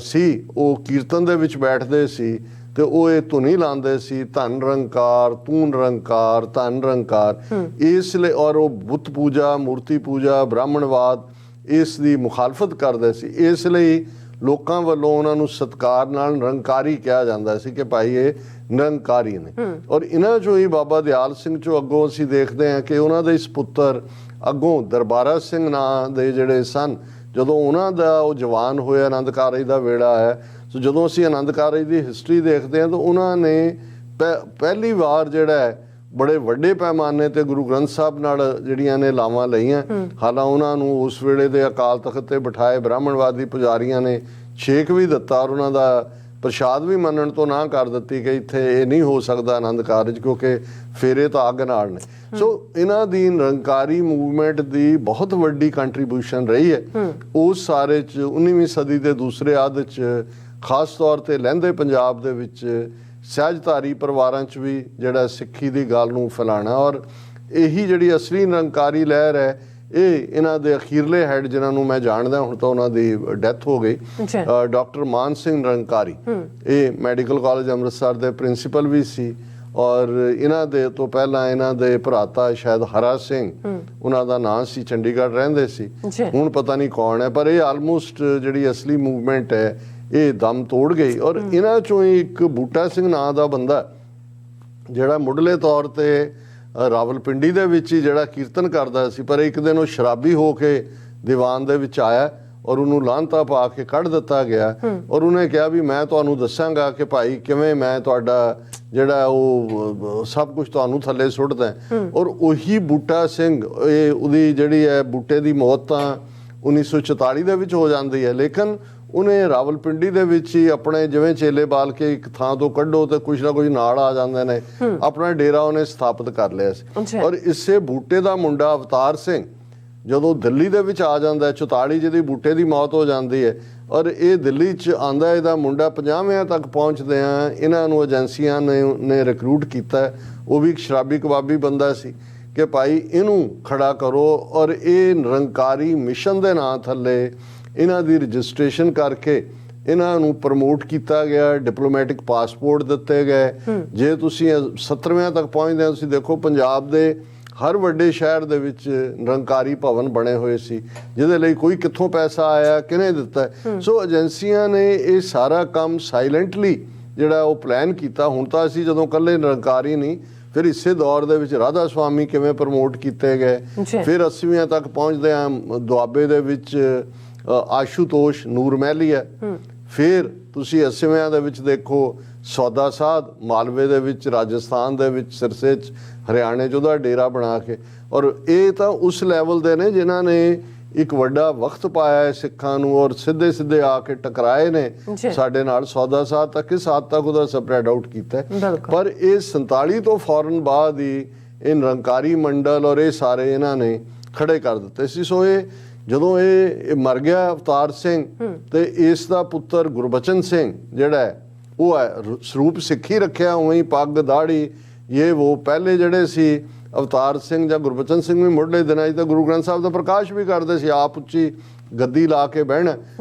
ਸੀ ਉਹ ਕੀਰਤਨ ਦੇ ਵਿੱਚ ਬੈਠਦੇ ਸੀ ਤੇ ਉਹ ਇਹ ਧੁਨੀ ਲਾਉਂਦੇ ਸੀ ਧਨ ਨਿਰੰਕਾਰ, ਤੂੰ ਨਿਰੰਕਾਰ, ਧਨ ਨਿਰੰਕਾਰ। ਇਸ ਲਈ ਔਰ ਉਹ ਬੁੱਤ ਪੂਜਾ, ਮੂਰਤੀ ਪੂਜਾ, ਬ੍ਰਾਹਮਣਵਾਦ ਇਸ ਦੀ ਮੁਖਾਲਫਤ ਕਰਦੇ ਸੀ। ਇਸ ਲਈ ਲੋਕਾਂ ਵੱਲੋਂ ਉਹਨਾਂ ਨੂੰ ਸਤਿਕਾਰ ਨਾਲ ਨਿਰੰਕਾਰੀ ਕਿਹਾ ਜਾਂਦਾ ਸੀ ਕਿ ਭਾਈ ਇਹ ਨਿਰੰਕਾਰੀ ਨੇ। ਔਰ ਇਹਨਾਂ ਚੋਂ ਹੀ ਬਾਬਾ ਦਿਆਲ ਸਿੰਘ ਚੋਂ ਅੱਗੋਂ ਅਸੀਂ ਦੇਖਦੇ ਹਾਂ ਕਿ ਉਹਨਾਂ ਦੇ ਇਸ ਪੁੱਤਰ ਅੱਗੋਂ ਦਰਬਾਰਾ ਸਿੰਘ ਨਾਂ ਦੇ ਜਿਹੜੇ ਸਨ, ਜਦੋਂ ਉਹਨਾਂ ਦਾ ਉਹ ਜਵਾਨ ਹੋਇਆ, ਆਨੰਦ ਕਾਰਜ ਦਾ ਵੇੜਾ ਹੈ। ਸੋ ਜਦੋਂ ਅਸੀਂ ਆਨੰਦ ਕਾਰਜ ਦੀ ਹਿਸਟਰੀ ਦੇਖਦੇ ਹਾਂ ਤਾਂ ਉਹਨਾਂ ਨੇ ਪਹਿਲੀ ਵਾਰ ਜਿਹੜਾ ਹੈ ਬੜੇ ਵੱਡੇ ਪੈਮਾਨੇ ਤੇ ਗੁਰੂ ਗ੍ਰੰਥ ਸਾਹਿਬ ਨਾਲ ਜਿਹੜੀਆਂ ਨੇ ਲਾਵਾਂ ਲਈਆਂ। ਹਾਲਾਂ ਉਹਨਾਂ ਨੂੰ ਉਸ ਵੇਲੇ ਦੇ ਅਕਾਲ ਤਖਤ ਤੇ ਬਿਠਾਏ ਬ੍ਰਾਹਮਣਵਾਦੀ ਪੁਜਾਰੀਆਂ ਨੇ ਛੇਕ ਵੀ ਦਿੱਤਾ ਔਰ ਉਹਨਾਂ ਦਾ ਪ੍ਰਸ਼ਾਦ ਵੀ ਮੰਨਣ ਤੋਂ ਨਾ ਕਰ ਦਿੱਤੀ ਕਿ ਇੱਥੇ ਇਹ ਨਹੀਂ ਹੋ ਸਕਦਾ ਆਨੰਦ ਕਾਰਜ, ਕਿਉਂਕਿ ਫੇਰੇ ਤਾਂ ਅੱਗ ਨਾਲ ਨੇ। ਸੋ ਇਹਨਾਂ ਦੀ ਨਿਰੰਕਾਰੀ ਮੂਵਮੈਂਟ ਦੀ ਬਹੁਤ ਵੱਡੀ ਕੰਟਰੀਬਿਊਸ਼ਨ ਰਹੀ ਹੈ ਉਸ ਸਾਰੇ 'ਚ 19ਵੀਂ ਸਦੀ ਦੇ ਦੂਸਰੇ ਅੱਧ 'ਚ, ਖਾਸ ਤੌਰ ਤੇ ਲਹਿੰਦੇ ਪੰਜਾਬ ਦੇ ਵਿੱਚ ਸਹਿਜਧਾਰੀ ਪਰਿਵਾਰਾਂ 'ਚ ਵੀ ਜਿਹੜਾ ਸਿੱਖੀ ਦੀ ਗੱਲ ਨੂੰ ਫੈਲਾਉਣਾ। ਔਰ ਇਹੀ ਜਿਹੜੀ ਅਸਲੀ ਨਿਰੰਕਾਰੀ ਲਹਿਰ ਹੈ ਇਹ ਇਹਨਾਂ ਦੇ ਅਖੀਰਲੇ ਹੈਡ ਜਿਨ੍ਹਾਂ ਨੂੰ ਮੈਂ ਜਾਣਦਾ, ਹੁਣ ਤਾਂ ਉਹਨਾਂ ਦੀ ਡੈਥ ਹੋ ਗਈ, ਡਾਕਟਰ ਮਾਨ ਸਿੰਘ ਨਿਰੰਕਾਰੀ, ਇਹ ਮੈਡੀਕਲ ਕਾਲਜ ਅੰਮ੍ਰਿਤਸਰ ਦੇ ਪ੍ਰਿੰਸੀਪਲ ਵੀ ਸੀ। ਔਰ ਇਹਨਾਂ ਦੇ ਤੋਂ ਪਹਿਲਾਂ ਇਹਨਾਂ ਦੇ ਭਰਾਤਾ ਸ਼ਾਇਦ ਹਰਾ ਸਿੰਘ ਉਹਨਾਂ ਦਾ ਨਾਂ ਸੀ, ਚੰਡੀਗੜ੍ਹ ਰਹਿੰਦੇ ਸੀ, ਹੁਣ ਪਤਾ ਨਹੀਂ ਕੌਣ ਹੈ। ਪਰ ਇਹ ਆਲਮੋਸਟ ਜਿਹੜੀ ਅਸਲੀ ਮੂਵਮੈਂਟ ਹੈ ਇਹ ਦਮ ਤੋੜ ਗਈ। ਔਰ ਇਹਨਾਂ ਚੋਂ ਹੀ ਇੱਕ ਬੂਟਾ ਸਿੰਘ ਨਾਂ ਦਾ ਬੰਦਾ ਜਿਹੜਾ ਮੁੱਢਲੇ ਤੌਰ ਤੇ ਰਾਵਲਪਿੰਡੀ ਦੇ ਵਿੱਚ ਹੀ ਜਿਹੜਾ ਕੀਰਤਨ ਕਰਦਾ ਸੀ, ਪਰ ਇੱਕ ਦਿਨ ਉਹ ਸ਼ਰਾਬੀ ਹੋ ਕੇ ਦੀਵਾਨ ਦੇ ਵਿੱਚ ਆਇਆ ਔਰ ਉਹਨੂੰ ਲਾਂਤਾ ਪਾ ਕੇ ਕੱਢ ਦਿੱਤਾ ਗਿਆ। ਔਰ ਉਹਨੇ ਕਿਹਾ ਵੀ ਮੈਂ ਤੁਹਾਨੂੰ ਦੱਸਾਂਗਾ ਕਿ ਭਾਈ ਕਿਵੇਂ ਮੈਂ ਤੁਹਾਡਾ ਜਿਹੜਾ ਉਹ ਸਭ ਕੁਝ ਤੁਹਾਨੂੰ ਥੱਲੇ ਸੁੱਟਦਾ। ਔਰ ਉਹੀ ਬੂਟਾ ਸਿੰਘ, ਇਹ ਉਹਦੀ ਜਿਹੜੀ ਹੈ ਬੂਟੇ ਦੀ ਮੌਤ ਤਾਂ 1944 ਦੇ ਵਿੱਚ ਹੋ ਜਾਂਦੀ ਹੈ, ਲੇਕਿਨ ਉਹਨੇ ਰਾਵਲਪਿੰਡੀ ਦੇ ਵਿੱਚ ਹੀ ਆਪਣੇ ਜਿਵੇਂ ਚੇਲੇ ਬਾਲ ਕੇ ਇੱਕ ਥਾਂ ਤੋਂ ਕੱਢੋ ਤੇ ਕੁਛ ਨਾ ਕੁਛ ਨਾਲ ਆ ਜਾਂਦੇ ਨੇ, ਆਪਣਾ ਡੇਰਾ ਉਹਨੇ ਸਥਾਪਿਤ ਕਰ ਲਿਆ ਸੀ। ਔਰ ਇਸੇ ਬੂਟੇ ਦਾ ਮੁੰਡਾ ਅਵਤਾਰ ਸਿੰਘ ਜਦੋਂ ਦਿੱਲੀ ਦੇ ਵਿੱਚ ਆ ਜਾਂਦਾ, 44 ਜਿਹਦੀ ਬੂਟੇ ਦੀ ਮੌਤ ਹੋ ਜਾਂਦੀ ਹੈ, ਔਰ ਇਹ ਦਿੱਲੀ 'ਚ ਆਂਦਾ, ਇਹਦਾ ਮੁੰਡਾ 50ਵਿਆਂ ਤੱਕ ਪਹੁੰਚਦੇ ਆ ਇਹਨਾਂ ਨੂੰ ਏਜੰਸੀਆਂ ਨੇ ਰਿਕਰੂਟ ਕੀਤਾ। ਉਹ ਵੀ ਇੱਕ ਸ਼ਰਾਬੀ ਕਬਾਬੀ ਬੰਦਾ ਸੀ ਕਿ ਭਾਈ ਇਹਨੂੰ ਖੜਾ ਕਰੋ। ਔਰ ਇਹ ਨਿਰੰਕਾਰੀ ਮਿਸ਼ਨ ਦੇ ਨਾਂ ਥੱਲੇ ਇਹਨਾਂ ਦੀ ਰਜਿਸਟ੍ਰੇਸ਼ਨ ਕਰਕੇ ਇਹਨਾਂ ਨੂੰ ਪ੍ਰਮੋਟ ਕੀਤਾ ਗਿਆ, ਡਿਪਲੋਮੈਟਿਕ ਪਾਸਪੋਰਟ ਦਿੱਤੇ ਗਏ। ਜੇ ਤੁਸੀਂ 70ਵਿਆਂ ਤੱਕ ਪਹੁੰਚਦੇ ਹੋ, ਤੁਸੀਂ ਦੇਖੋ ਪੰਜਾਬ ਦੇ ਹਰ ਵੱਡੇ ਸ਼ਹਿਰ ਦੇ ਵਿੱਚ ਨਿਰੰਕਾਰੀ ਭਵਨ ਬਣੇ ਹੋਏ ਸੀ, ਜਿਹਦੇ ਲਈ ਕੋਈ ਕਿੱਥੋਂ ਪੈਸਾ ਆਇਆ, ਕਿਹਨੇ ਦਿੱਤਾ। ਸੋ ਏਜੰਸੀਆਂ ਨੇ ਇਹ ਸਾਰਾ ਕੰਮ ਸਾਇਲੈਂਟਲੀ ਜਿਹੜਾ ਉਹ ਪਲਾਨ ਕੀਤਾ। ਹੁਣ ਤਾਂ ਅਸੀਂ ਜਦੋਂ ਇਕੱਲੇ ਨਿਰੰਕਾਰੀ ਨਹੀਂ, ਫਿਰ ਇਸੇ ਦੌਰ ਦੇ ਵਿੱਚ ਰਾਧਾ ਸੁਆਮੀ ਕਿਵੇਂ ਪ੍ਰਮੋਟ ਕੀਤੇ ਗਏ, ਫਿਰ 80ਵਿਆਂ ਤੱਕ ਪਹੁੰਚਦੇ ਆ ਦੁਆਬੇ ਦੇ ਵਿੱਚ ਆਸ਼ੂਤੋਸ਼ ਨੂਰ ਮਹਿਲੀ ਹੈ। ਫਿਰ ਤੁਸੀਂ 80ਵਿਆਂ ਦੇ ਵਿੱਚ ਦੇਖੋ ਸੌਦਾ ਸਾਧ ਮਾਲਵੇ ਦੇ ਵਿੱਚ, ਰਾਜਸਥਾਨ ਦੇ ਵਿੱਚ, ਸਿਰਸੇ 'ਚ, ਹਰਿਆਣੇ 'ਚ ਉਹਦਾ ਡੇਰਾ ਬਣਾ ਕੇ। ਔਰ ਇਹ ਤਾਂ ਉਸ ਲੈਵਲ ਦੇ ਨੇ ਜਿਨ੍ਹਾਂ ਨੇ ਇੱਕ ਵੱਡਾ ਵਕਤ ਪਾਇਆ ਹੈ ਸਿੱਖਾਂ ਨੂੰ ਔਰ ਸਿੱਧੇ ਸਿੱਧੇ ਆ ਕੇ ਟਕਰਾਏ ਨੇ ਸਾਡੇ ਨਾਲ। ਸੌਦਾ ਸਾਧ ਤੱਕ ਕਿਸ ਹੱਦ ਤੱਕ ਉਹਦਾ ਸਪਰੈਡ ਆਊਟ ਕੀਤਾ। ਪਰ ਇਹ 47 ਤੋਂ ਫੌਰਨ ਬਾਅਦ ਹੀ ਇਹ ਨਿਰੰਕਾਰੀ ਮੰਡਲ ਔਰ ਇਹ ਸਾਰੇ ਇਹਨਾਂ ਨੇ ਖੜੇ ਕਰ ਦਿੱਤੇ ਸੀ। ਸੋ ਇਹ ਜਦੋਂ ਇਹ ਮਰ ਗਿਆ ਅਵਤਾਰ ਸਿੰਘ, ਤੇ ਇਸ ਦਾ ਪੁੱਤਰ ਗੁਰਬਚਨ ਸਿੰਘ ਜਿਹੜਾ ਹੈ ਉਹ ਹੈ ਸਰੂਪ ਸਿੱਖੀ ਰੱਖਿਆ, ਉਵੇਂ ਹੀ ਪੱਗ ਦਾੜੀ ਇਹ ਉਹ। ਪਹਿਲੇ ਜਿਹੜੇ ਸੀ ਅਵਤਾਰ ਸਿੰਘ ਜਾਂ ਗੁਰਬਚਨ ਸਿੰਘ ਵੀ ਮੁੱਢਲੇ ਦਿਨਾਂ 'ਚ ਤਾਂ ਗੁਰੂ ਗ੍ਰੰਥ ਸਾਹਿਬ ਦਾ ਪ੍ਰਕਾਸ਼ ਵੀ ਕਰਦੇ ਸੀ, ਆਪ ਉੱਚੀ ਗੱਦੀ ਲਾ ਕੇ ਬਹਿਣਾ।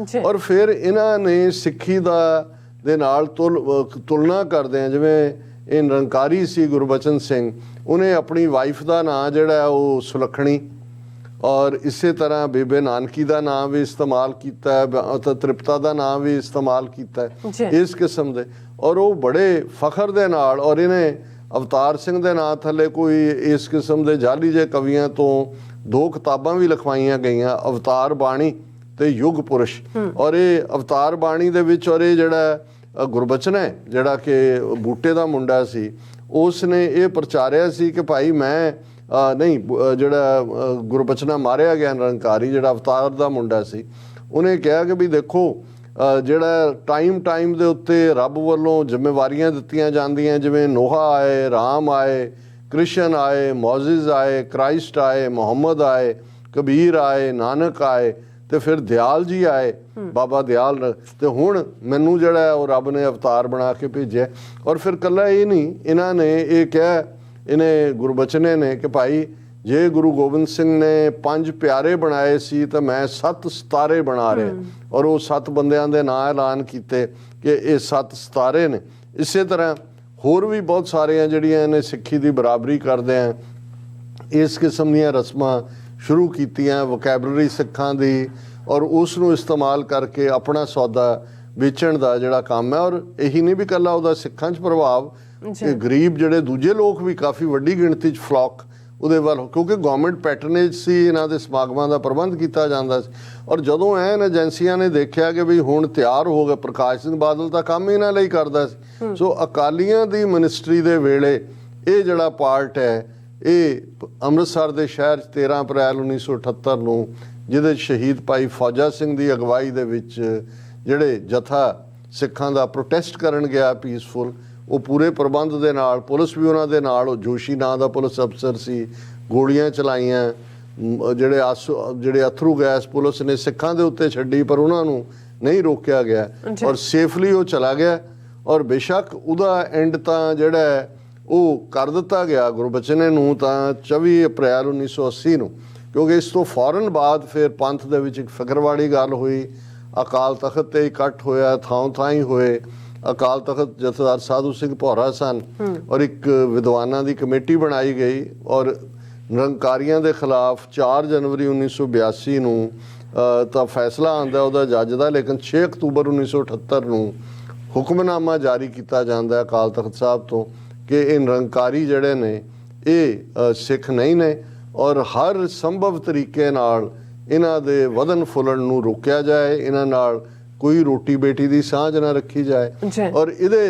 ਔਰ ਫਿਰ ਇਹਨਾਂ ਨੇ ਸਿੱਖੀ ਦੇ ਨਾਲ ਤੁਲਨਾ ਕਰਦੇ ਆ, ਜਿਵੇਂ ਇਹ ਨਿਰੰਕਾਰੀ ਸੀ ਗੁਰਬਚਨ ਸਿੰਘ, ਉਹਨੇ ਆਪਣੀ ਵਾਈਫ ਦਾ ਨਾਂ ਜਿਹੜਾ ਉਹ ਸੁਲੱਖਣੀ, ਔਰ ਇਸੇ ਤਰ੍ਹਾਂ ਬੇਬੇ ਨਾਨਕੀ ਦਾ ਨਾਮ ਵੀ ਇਸਤੇਮਾਲ ਕੀਤਾ ਹੈ, ਤ੍ਰਿਪਤਾ ਦਾ ਨਾਮ ਵੀ ਇਸਤੇਮਾਲ ਕੀਤਾ ਹੈ, ਇਸ ਕਿਸਮ ਦੇ। ਔਰ ਉਹ ਬੜੇ ਫਖਰ ਦੇ ਨਾਲ, ਔਰ ਇਹਨੇ ਅਵਤਾਰ ਸਿੰਘ ਦੇ ਨਾਂ ਥੱਲੇ ਕੋਈ ਇਸ ਕਿਸਮ ਦੇ ਜਾਲੀ ਜਿਹੇ ਕਵੀਆਂ ਤੋਂ 2 ਕਿਤਾਬਾਂ ਵੀ ਲਿਖਵਾਈਆਂ ਗਈਆਂ, ਅਵਤਾਰ ਬਾਣੀ ਤੇ ਯੁੱਗ ਪੁਰਸ਼। ਔਰ ਇਹ ਅਵਤਾਰ ਬਾਣੀ ਦੇ ਵਿੱਚ, ਔਰ ਇਹ ਜਿਹੜਾ ਗੁਰਬਚਨ ਹੈ ਜਿਹੜਾ ਕਿ ਬੂਟੇ ਦਾ ਮੁੰਡਾ ਸੀ, ਉਸ ਨੇ ਇਹ ਪ੍ਰਚਾਰਿਆ ਸੀ ਕਿ ਭਾਈ ਮੈਂ ਨਹੀਂ ਜਿਹੜਾ ਗੁਰਬਚਨਾ ਮਾਰਿਆ ਗਿਆ ਨਿਰੰਕਾਰੀ ਜਿਹੜਾ ਅਵਤਾਰ ਦਾ ਮੁੰਡਾ ਸੀ, ਉਹਨੇ ਕਿਹਾ ਕਿ ਵੀ ਦੇਖੋ ਜਿਹੜਾ ਟਾਈਮ ਦੇ ਉੱਤੇ ਰੱਬ ਵੱਲੋਂ ਜ਼ਿੰਮੇਵਾਰੀਆਂ ਦਿੱਤੀਆਂ ਜਾਂਦੀਆਂ, ਜਿਵੇਂ ਨੋਹਾ ਆਏ, ਰਾਮ ਆਏ, ਕ੍ਰਿਸ਼ਨ ਆਏ, ਮੋਜ਼ਿਸ ਆਏ, ਕ੍ਰਾਈਸਟ ਆਏ, ਮੁਹੰਮਦ ਆਏ, ਕਬੀਰ ਆਏ, ਨਾਨਕ ਆਏ, ਤੇ ਫਿਰ ਦਿਆਲ ਜੀ ਆਏ, ਬਾਬਾ ਦਿਆਲ, ਤੇ ਹੁਣ ਮੈਨੂੰ ਜਿਹੜਾ ਉਹ ਰੱਬ ਨੇ ਅਵਤਾਰ ਬਣਾ ਕੇ ਭੇਜਿਆ। ਔਰ ਫਿਰ ਇਕੱਲਾ ਇਹ ਨਹੀਂ, ਇਹਨਾਂ ਨੇ ਇਹ ਕਿਹਾ, ਇਹਨੇ ਗੁਰਬਚਨੇ ਨੇ ਕਿ ਭਾਈ ਜੇ ਗੁਰੂ ਗੋਬਿੰਦ ਸਿੰਘ ਨੇ 5 ਪਿਆਰੇ ਬਣਾਏ ਸੀ ਤਾਂ ਮੈਂ 7 ਸਿਤਾਰੇ ਬਣਾ ਰਿਹਾ, ਔਰ ਉਹ 7 ਬੰਦਿਆਂ ਦੇ ਨਾਂ ਐਲਾਨ ਕੀਤੇ ਕਿ ਇਹ 7 ਸਿਤਾਰੇ ਨੇ। ਇਸੇ ਤਰ੍ਹਾਂ ਹੋਰ ਵੀ ਬਹੁਤ ਸਾਰੀਆਂ ਜਿਹੜੀਆਂ ਨੇ ਸਿੱਖੀ ਦੀ ਬਰਾਬਰੀ ਕਰਦੇ ਆ, ਇਸ ਕਿਸਮ ਦੀਆਂ ਰਸਮਾਂ ਸ਼ੁਰੂ ਕੀਤੀਆਂ, ਵੋਕੈਬਲਰੀ ਸਿੱਖਾਂ ਦੀ, ਔਰ ਉਸ ਨੂੰ ਇਸਤੇਮਾਲ ਕਰਕੇ ਆਪਣਾ ਸੌਦਾ ਵੇਚਣ ਦਾ ਜਿਹੜਾ ਕੰਮ ਹੈ। ਔਰ ਇਹੀ ਨਹੀਂ ਵੀ ਇਕੱਲਾ ਉਹਦਾ ਸਿੱਖਾਂ 'ਚ ਪ੍ਰਭਾਵ, ਗਰੀਬ ਜਿਹੜੇ ਦੂਜੇ ਲੋਕ ਵੀ ਕਾਫੀ ਵੱਡੀ ਗਿਣਤੀ 'ਚ ਫਲੌਕ ਉਹਦੇ ਵੱਲ, ਕਿਉਂਕਿ ਗਵਰਨਮੈਂਟ ਪੈਟਰਨੇਜ ਸੀ, ਇਹਨਾਂ ਦੇ ਸਮਾਗਮਾਂ ਦਾ ਪ੍ਰਬੰਧ ਕੀਤਾ ਜਾਂਦਾ ਸੀ। ਔਰ ਜਦੋਂ ਐਨ ਏਜੰਸੀਆਂ ਨੇ ਦੇਖਿਆ ਕਿ ਵੀ ਹੁਣ ਤਿਆਰ ਹੋ ਗਏ, ਪ੍ਰਕਾਸ਼ ਸਿੰਘ ਬਾਦਲ ਤਾਂ ਕੰਮ ਇਹਨਾਂ ਲਈ ਕਰਦਾ ਸੀ, ਸੋ ਅਕਾਲੀਆਂ ਦੀ ਮਿਨਿਸਟਰੀ ਦੇ ਵੇਲੇ ਇਹ ਜਿਹੜਾ ਪਾਰਟ ਹੈ, ਇਹ ਅੰਮ੍ਰਿਤਸਰ ਦੇ ਸ਼ਹਿਰ 'ਚ 13 ਅਪ੍ਰੈਲ 1978 ਨੂੰ, ਜਿਹਦੇ ਸ਼ਹੀਦ ਭਾਈ ਫੌਜਾ ਸਿੰਘ ਦੀ ਅਗਵਾਈ ਦੇ ਵਿੱਚ ਜਿਹੜੇ ਜਥਾ ਸਿੱਖਾਂ ਦਾ ਪ੍ਰੋਟੈਸਟ ਕਰਨ ਗਿਆ ਪੀਸਫੁਲ, ਉਹ ਪੂਰੇ ਪ੍ਰਬੰਧ ਦੇ ਨਾਲ, ਪੁਲਿਸ ਵੀ ਉਹਨਾਂ ਦੇ ਨਾਲ, ਉਹ ਜੋਸ਼ੀ ਨਾਂ ਦਾ ਪੁਲਿਸ ਅਫਸਰ ਸੀ, ਗੋਲੀਆਂ ਚਲਾਈਆਂ, ਜਿਹੜੇ ਅਥਰੂ ਗੈਸ ਪੁਲਿਸ ਨੇ ਸਿੱਖਾਂ ਦੇ ਉੱਤੇ ਛੱਡੀ, ਪਰ ਉਹਨਾਂ ਨੂੰ ਨਹੀਂ ਰੋਕਿਆ ਗਿਆ ਔਰ ਸੇਫਲੀ ਉਹ ਚਲਾ ਗਿਆ। ਔਰ ਬੇਸ਼ੱਕ ਉਹਦਾ ਐਂਡ ਤਾਂ ਜਿਹੜਾ ਉਹ ਕਰ ਦਿੱਤਾ ਗਿਆ ਗੁਰਬਚਨੇ ਨੂੰ ਤਾਂ 24 ਅਪ੍ਰੈਲ 1980 ਨੂੰ, ਕਿਉਂਕਿ ਇਸ ਤੋਂ ਫੌਰਨ ਬਾਅਦ ਫਿਰ ਪੰਥ ਦੇ ਵਿੱਚ ਇੱਕ ਫਿਕਰਵਾੜੀ ਗੱਲ ਹੋਈ, ਅਕਾਲ ਤਖਤ ਤੇ ਇਕੱਠ ਹੋਇਆ, ਥਾਂ ਹੀ ਹੋਏ। ਅਕਾਲ ਤਖਤ ਜਥੇਦਾਰ ਸਾਧੂ ਸਿੰਘ ਭੌਰਾ ਸਨ, ਔਰ ਇੱਕ ਵਿਦਵਾਨਾਂ ਦੀ ਕਮੇਟੀ ਬਣਾਈ ਗਈ, ਔਰ ਨਿਰੰਕਾਰੀਆਂ ਦੇ ਖਿਲਾਫ 4 ਜਨਵਰੀ 1982 ਨੂੰ ਤਾਂ ਫੈਸਲਾ ਆਉਂਦਾ ਉਹਦਾ ਜੱਜ ਦਾ, ਲੇਕਿਨ 6 ਅਕਤੂਬਰ 1978 ਨੂੰ ਹੁਕਮਨਾਮਾ ਜਾਰੀ ਕੀਤਾ ਜਾਂਦਾ ਅਕਾਲ ਤਖਤ ਸਾਹਿਬ ਤੋਂ ਕਿ ਇਹ ਨਿਰੰਕਾਰੀ ਜਿਹੜੇ ਨੇ ਇਹ ਸਿੱਖ ਨਹੀਂ ਨੇ, ਔਰ ਹਰ ਸੰਭਵ ਤਰੀਕੇ ਨਾਲ ਇਹਨਾਂ ਦੇ ਵਧਣ ਫੁੱਲਣ ਨੂੰ ਰੋਕਿਆ ਜਾਏ, ਇਹਨਾਂ ਨਾਲ ਕੋਈ ਰੋਟੀ ਬੇਟੀ ਦੀ ਸਾਂਝ ਨਾ ਰੱਖੀ ਜਾਏ। ਔਰ ਇਹਦੇ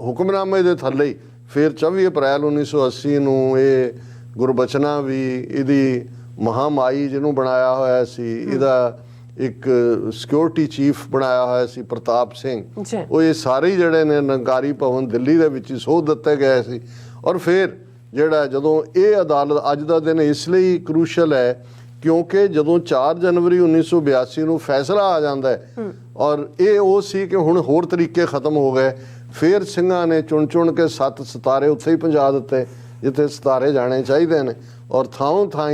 ਹੁਕਮਨਾਮੇ ਦੇ ਥੱਲੇ ਹੀ ਫਿਰ 24 ਅਪ੍ਰੈਲ 1980 ਨੂੰ ਇਹ ਗੁਰਬਚਨਾ ਵੀ, ਇਹਦੀ ਮਹਾਮਾਈ ਜਿਹਨੂੰ ਬਣਾਇਆ ਹੋਇਆ ਸੀ, ਇਹਦਾ ਇੱਕ ਸਿਕਿਉਰਿਟੀ ਚੀਫ ਬਣਾਇਆ ਹੋਇਆ ਸੀ ਪ੍ਰਤਾਪ ਸਿੰਘ, ਉਹ ਇਹ ਸਾਰੇ ਜਿਹੜੇ ਨੇ ਨਿਰੰਕਾਰੀ ਭਵਨ ਦਿੱਲੀ ਦੇ ਵਿੱਚ ਸੋਧ ਦਿੱਤੇ ਗਏ ਸੀ। ਔਰ ਫਿਰ ਜਿਹੜਾ ਜਦੋਂ ਇਹ ਅਦਾਲਤ, ਅੱਜ ਦਾ ਦਿਨ ਇਸ ਲਈ ਕਰੂਸ਼ਲ ਹੈ ਕਿਉਂਕਿ ਜਦੋਂ 4 ਜਨਵਰੀ 1982 ਨੂੰ ਫੈਸਲਾ ਆ ਜਾਂਦਾ ਹੈ, ਔਰ ਇਹ ਉਹ ਸੀ ਕਿ ਹੁਣ ਹੋਰ ਤਰੀਕੇ ਖਤਮ ਹੋ ਗਏ, ਫਿਰ ਸਿੰਘਾਂ ਨੇ ਚੁਣ ਕੇ 7 ਸਿਤਾਰੇ ਉੱਥੇ ਹੀ ਪਹੁੰਚਾ ਦਿੱਤੇ ਜਿੱਥੇ ਸਿਤਾਰੇ ਜਾਣੇ ਚਾਹੀਦੇ ਨੇ, ਔਰ ਥਾਂ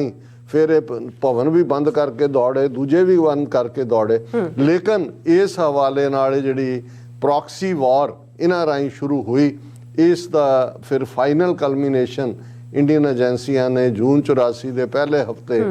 ਫਿਰ ਇਹ ਭਵਨ ਵੀ ਬੰਦ ਕਰਕੇ ਦੌੜੇ, ਦੂਜੇ ਵੀ ਬੰਦ ਕਰਕੇ ਦੌੜੇ। ਲੇਕਿਨ ਇਸ ਹਵਾਲੇ ਨਾਲ ਜਿਹੜੀ ਪ੍ਰੋਕਸੀ ਵਾਰ ਇਹਨਾਂ ਰਾਹੀਂ ਸ਼ੁਰੂ ਹੋਈ, ਇਸ ਦਾ ਫਿਰ ਫਾਈਨਲ ਕਲਮੀਨੇਸ਼ਨ ਇੰਡੀਅਨ ਏਜੰਸੀਆਂ ਨੇ ਜੂਨ 84 ਦੇ ਪਹਿਲੇ ਹਫਤੇ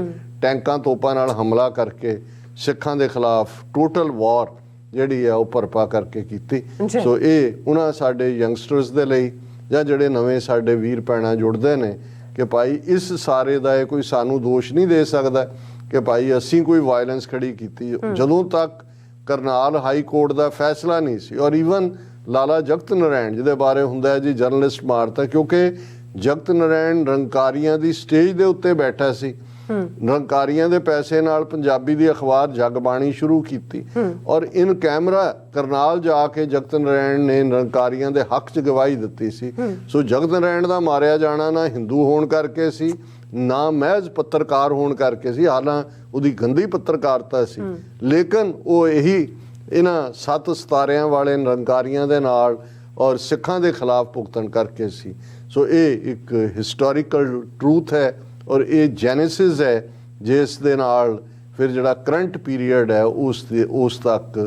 ਟੈਂਕਾਂ ਤੋਪਾਂ ਨਾਲ ਹਮਲਾ ਕਰਕੇ ਸਿੱਖਾਂ ਦੇ ਖਿਲਾਫ ਟੋਟਲ ਵਾਰ ਜਿਹੜੀ ਹੈ ਉਹ ਭਰਪਾ ਕਰਕੇ ਕੀਤੀ। ਸੋ ਇਹ ਉਹਨਾਂ ਸਾਡੇ ਯੰਗਸਟਰਸ ਦੇ ਲਈ ਜਾਂ ਜਿਹੜੇ ਨਵੇਂ ਸਾਡੇ ਵੀਰ ਭੈਣਾਂ ਜੁੜਦੇ ਨੇ ਕਿ ਭਾਈ ਇਸ ਸਾਰੇ ਦਾ ਇਹ ਕੋਈ ਸਾਨੂੰ ਦੋਸ਼ ਨਹੀਂ ਦੇ ਸਕਦਾ ਕਿ ਭਾਈ ਅਸੀਂ ਕੋਈ ਵਾਇਲੈਂਸ ਖੜੀ ਕੀਤੀ, ਜਦੋਂ ਤੱਕ ਕਰਨਾਲ ਹਾਈ ਕੋਰਟ ਦਾ ਫੈਸਲਾ ਨਹੀਂ ਸੀ। ਔਰ ਈਵਨ ਲਾਲਾ ਜਗਤ ਨਾਰਾਇਣ ਜਿਹਦੇ ਬਾਰੇ ਹੁੰਦਾ ਹੈ ਜੀ ਜਰਨਲਿਸਟ ਮਾਰਤਾ, ਕਿਉਂਕਿ ਜਗਤ ਨਾਰਾਇਣ ਨਿਰੰਕਾਰੀਆਂ ਦੀ ਸਟੇਜ ਦੇ ਉੱਤੇ ਬੈਠਾ ਸੀ, ਨਿਰੰਕਾਰੀਆਂ ਦੇ ਪੈਸੇ ਨਾਲ ਪੰਜਾਬੀ ਦੀ ਅਖਬਾਰ ਜਗਬਾਣੀ ਸ਼ੁਰੂ ਕੀਤੀ, ਔਰ ਇਨ ਕੈਮਰਾ ਕਰਨਾਲ ਜਾ ਕੇ ਜਗਤ ਨਾਰਾਇਣ ਨੇ ਨਿਰੰਕਾਰੀਆਂ ਦੇ ਹੱਕ 'ਚ ਗਵਾਹੀ ਦਿੱਤੀ ਸੀ। ਸੋ ਜਗਤ ਨਾਰਾਇਣ ਦਾ ਮਾਰਿਆ ਜਾਣਾ ਨਾ ਹਿੰਦੂ ਹੋਣ ਕਰਕੇ ਸੀ, ਨਾ ਮਹਿਜ਼ ਪੱਤਰਕਾਰ ਹੋਣ ਕਰਕੇ ਸੀ, ਹਾਲਾਂ ਉਹਦੀ ਗੰਦੀ ਪੱਤਰਕਾਰਤਾ ਸੀ, ਲੇਕਿਨ ਉਹ ਇਹੀ ਇਹਨਾਂ 7 ਸਿਤਾਰਿਆਂ ਵਾਲੇ ਨਿਰੰਕਾਰੀਆਂ ਦੇ ਨਾਲ ਔਰ ਸਿੱਖਾਂ ਦੇ ਖਿਲਾਫ ਭੁਗਤਣ ਕਰਕੇ ਸੀ। ਸੋ ਇਹ ਇੱਕ ਹਿਸਟੋਰੀਕਲ ਟਰੂਥ ਹੈ ਔਰ ਇਹ ਜੈਨੇਸਿਸ ਹੈ ਜਿਸ ਦੇ ਨਾਲ ਫਿਰ ਜਿਹੜਾ ਕਰੰਟ ਪੀਰੀਅਡ ਹੈ ਉਸ ਤੱਕ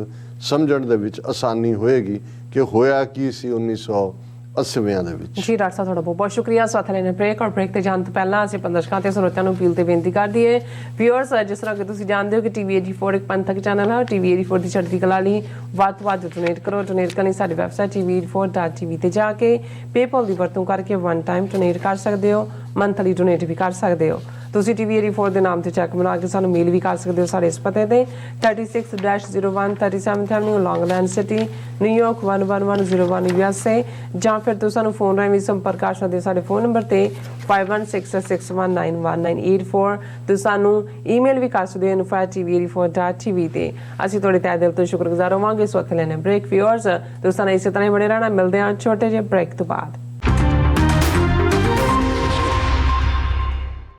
ਸਮਝਣ ਦੇ ਵਿੱਚ ਆਸਾਨੀ ਹੋਏਗੀ ਕਿ ਹੋਇਆ ਕੀ ਸੀ 1980 ਦੇ ਵਿੱਚ। ਜੀ ਡਾਕਟਰ ਸਾਹਿਬ ਤੁਹਾਡਾ ਬਹੁਤ ਬਹੁਤ ਸ਼ੁਕਰੀਆ। ਸਾਥ ਲੈਣੇ ਬ੍ਰੇਕ, ਔਰ ਬ੍ਰੇਕ ਤੇ ਜਾਣ ਤੋਂ ਪਹਿਲਾਂ ਅਸੀਂ ਦਰਸ਼ਕਾਂ ਤੇ ਸਰੋਤਿਆਂ ਨੂੰ ਅਪੀਲ ਤੇ ਬੇਨਤੀ ਕਰ ਦਈਏ, ਵਿਊਅਰਸ ਜਿਸ ਤਰ੍ਹਾਂ ਕਿ ਤੁਸੀਂ ਜਾਣਦੇ ਹੋ ਕਿ TV 84 ਇੱਕ ਪੰਥਕ ਚੈਨਲ ਹੈ, TV 84 ਦੀ ਚੜ੍ਹਦੀ ਕਲਾ ਲਈ ਵੱਧ ਤੋਂ ਵੱਧ ਡੋਨੇਟ ਕਰੋ। ਡੋਨੇਟ ਕਰਨ ਲਈ ਸਾਡੀ ਵੈਬਸਾਈਟ tv84.tv ਤੇ ਜਾ ਕੇ ਪੇਪਾਲ ਦੀ ਵਰਤੋਂ ਕਰਕੇ 1 ਟਾਈਮ ਡੋਨੇਟ ਕਰ ਸਕਦੇ ਹੋ, ਮੰਥਲੀ ਡੋਨੇਟ ਵੀ ਕਰ ਸਕਦੇ ਹੋ। ਤੁਸੀਂ TV84 ਦੇ ਨਾਮ ਤੇ ਚੈੱਕ ਬਣਾ ਕੇ ਸਾਨੂੰ ਮੇਲ ਵੀ ਕਰ ਸਕਦੇ ਹੋ ਸਾਡੇ ਇਸ ਪਤੇ ਤੇ 36-01 37th Avenue long island city New York 11101 USA ਜਾਂ ਫਿਰ ਤੁਸੀਂ ਸਾਨੂੰ ਫੋਨ ਰਾਹੀਂ ਵੀ ਸੰਪਰਕ ਕਰ ਸਕਦੇ ਹੋ ਸਾਡੇ ਫੋਨ ਨੰਬਰ ਤੇ 5166191984 ਤੁਸੀਂ ਸਾਨੂੰ ਈਮੇਲ ਵੀ ਕਰ ਸਕਦੇ ਹੋ info@tv84.tv ਤੇ ਅਸੀਂ ਤੁਹਾਡੇ ਤਹਿ ਦਿਲ ਤੋਂ ਸ਼ੁਕਰਗੁਜ਼ਾਰ ਹੋਵਾਂਗੇ। ਇਸ ਵਕਤ ਲੈਣੇ ਬ੍ਰੇਕ। ਵਿਊਅਰਸ ਤੁਸੀਂ ਸਾਨੂੰ ਇਸੇ ਤਰ੍ਹਾਂ ਹੀ ਬਣੇ ਰਹਿਣਾ। ਮਿਲਦੇ ਹਾਂ ਛੋਟੇ ਜਿਹੇ ਬ੍ਰੇਕ ਤੋਂ ਬਾਅਦ।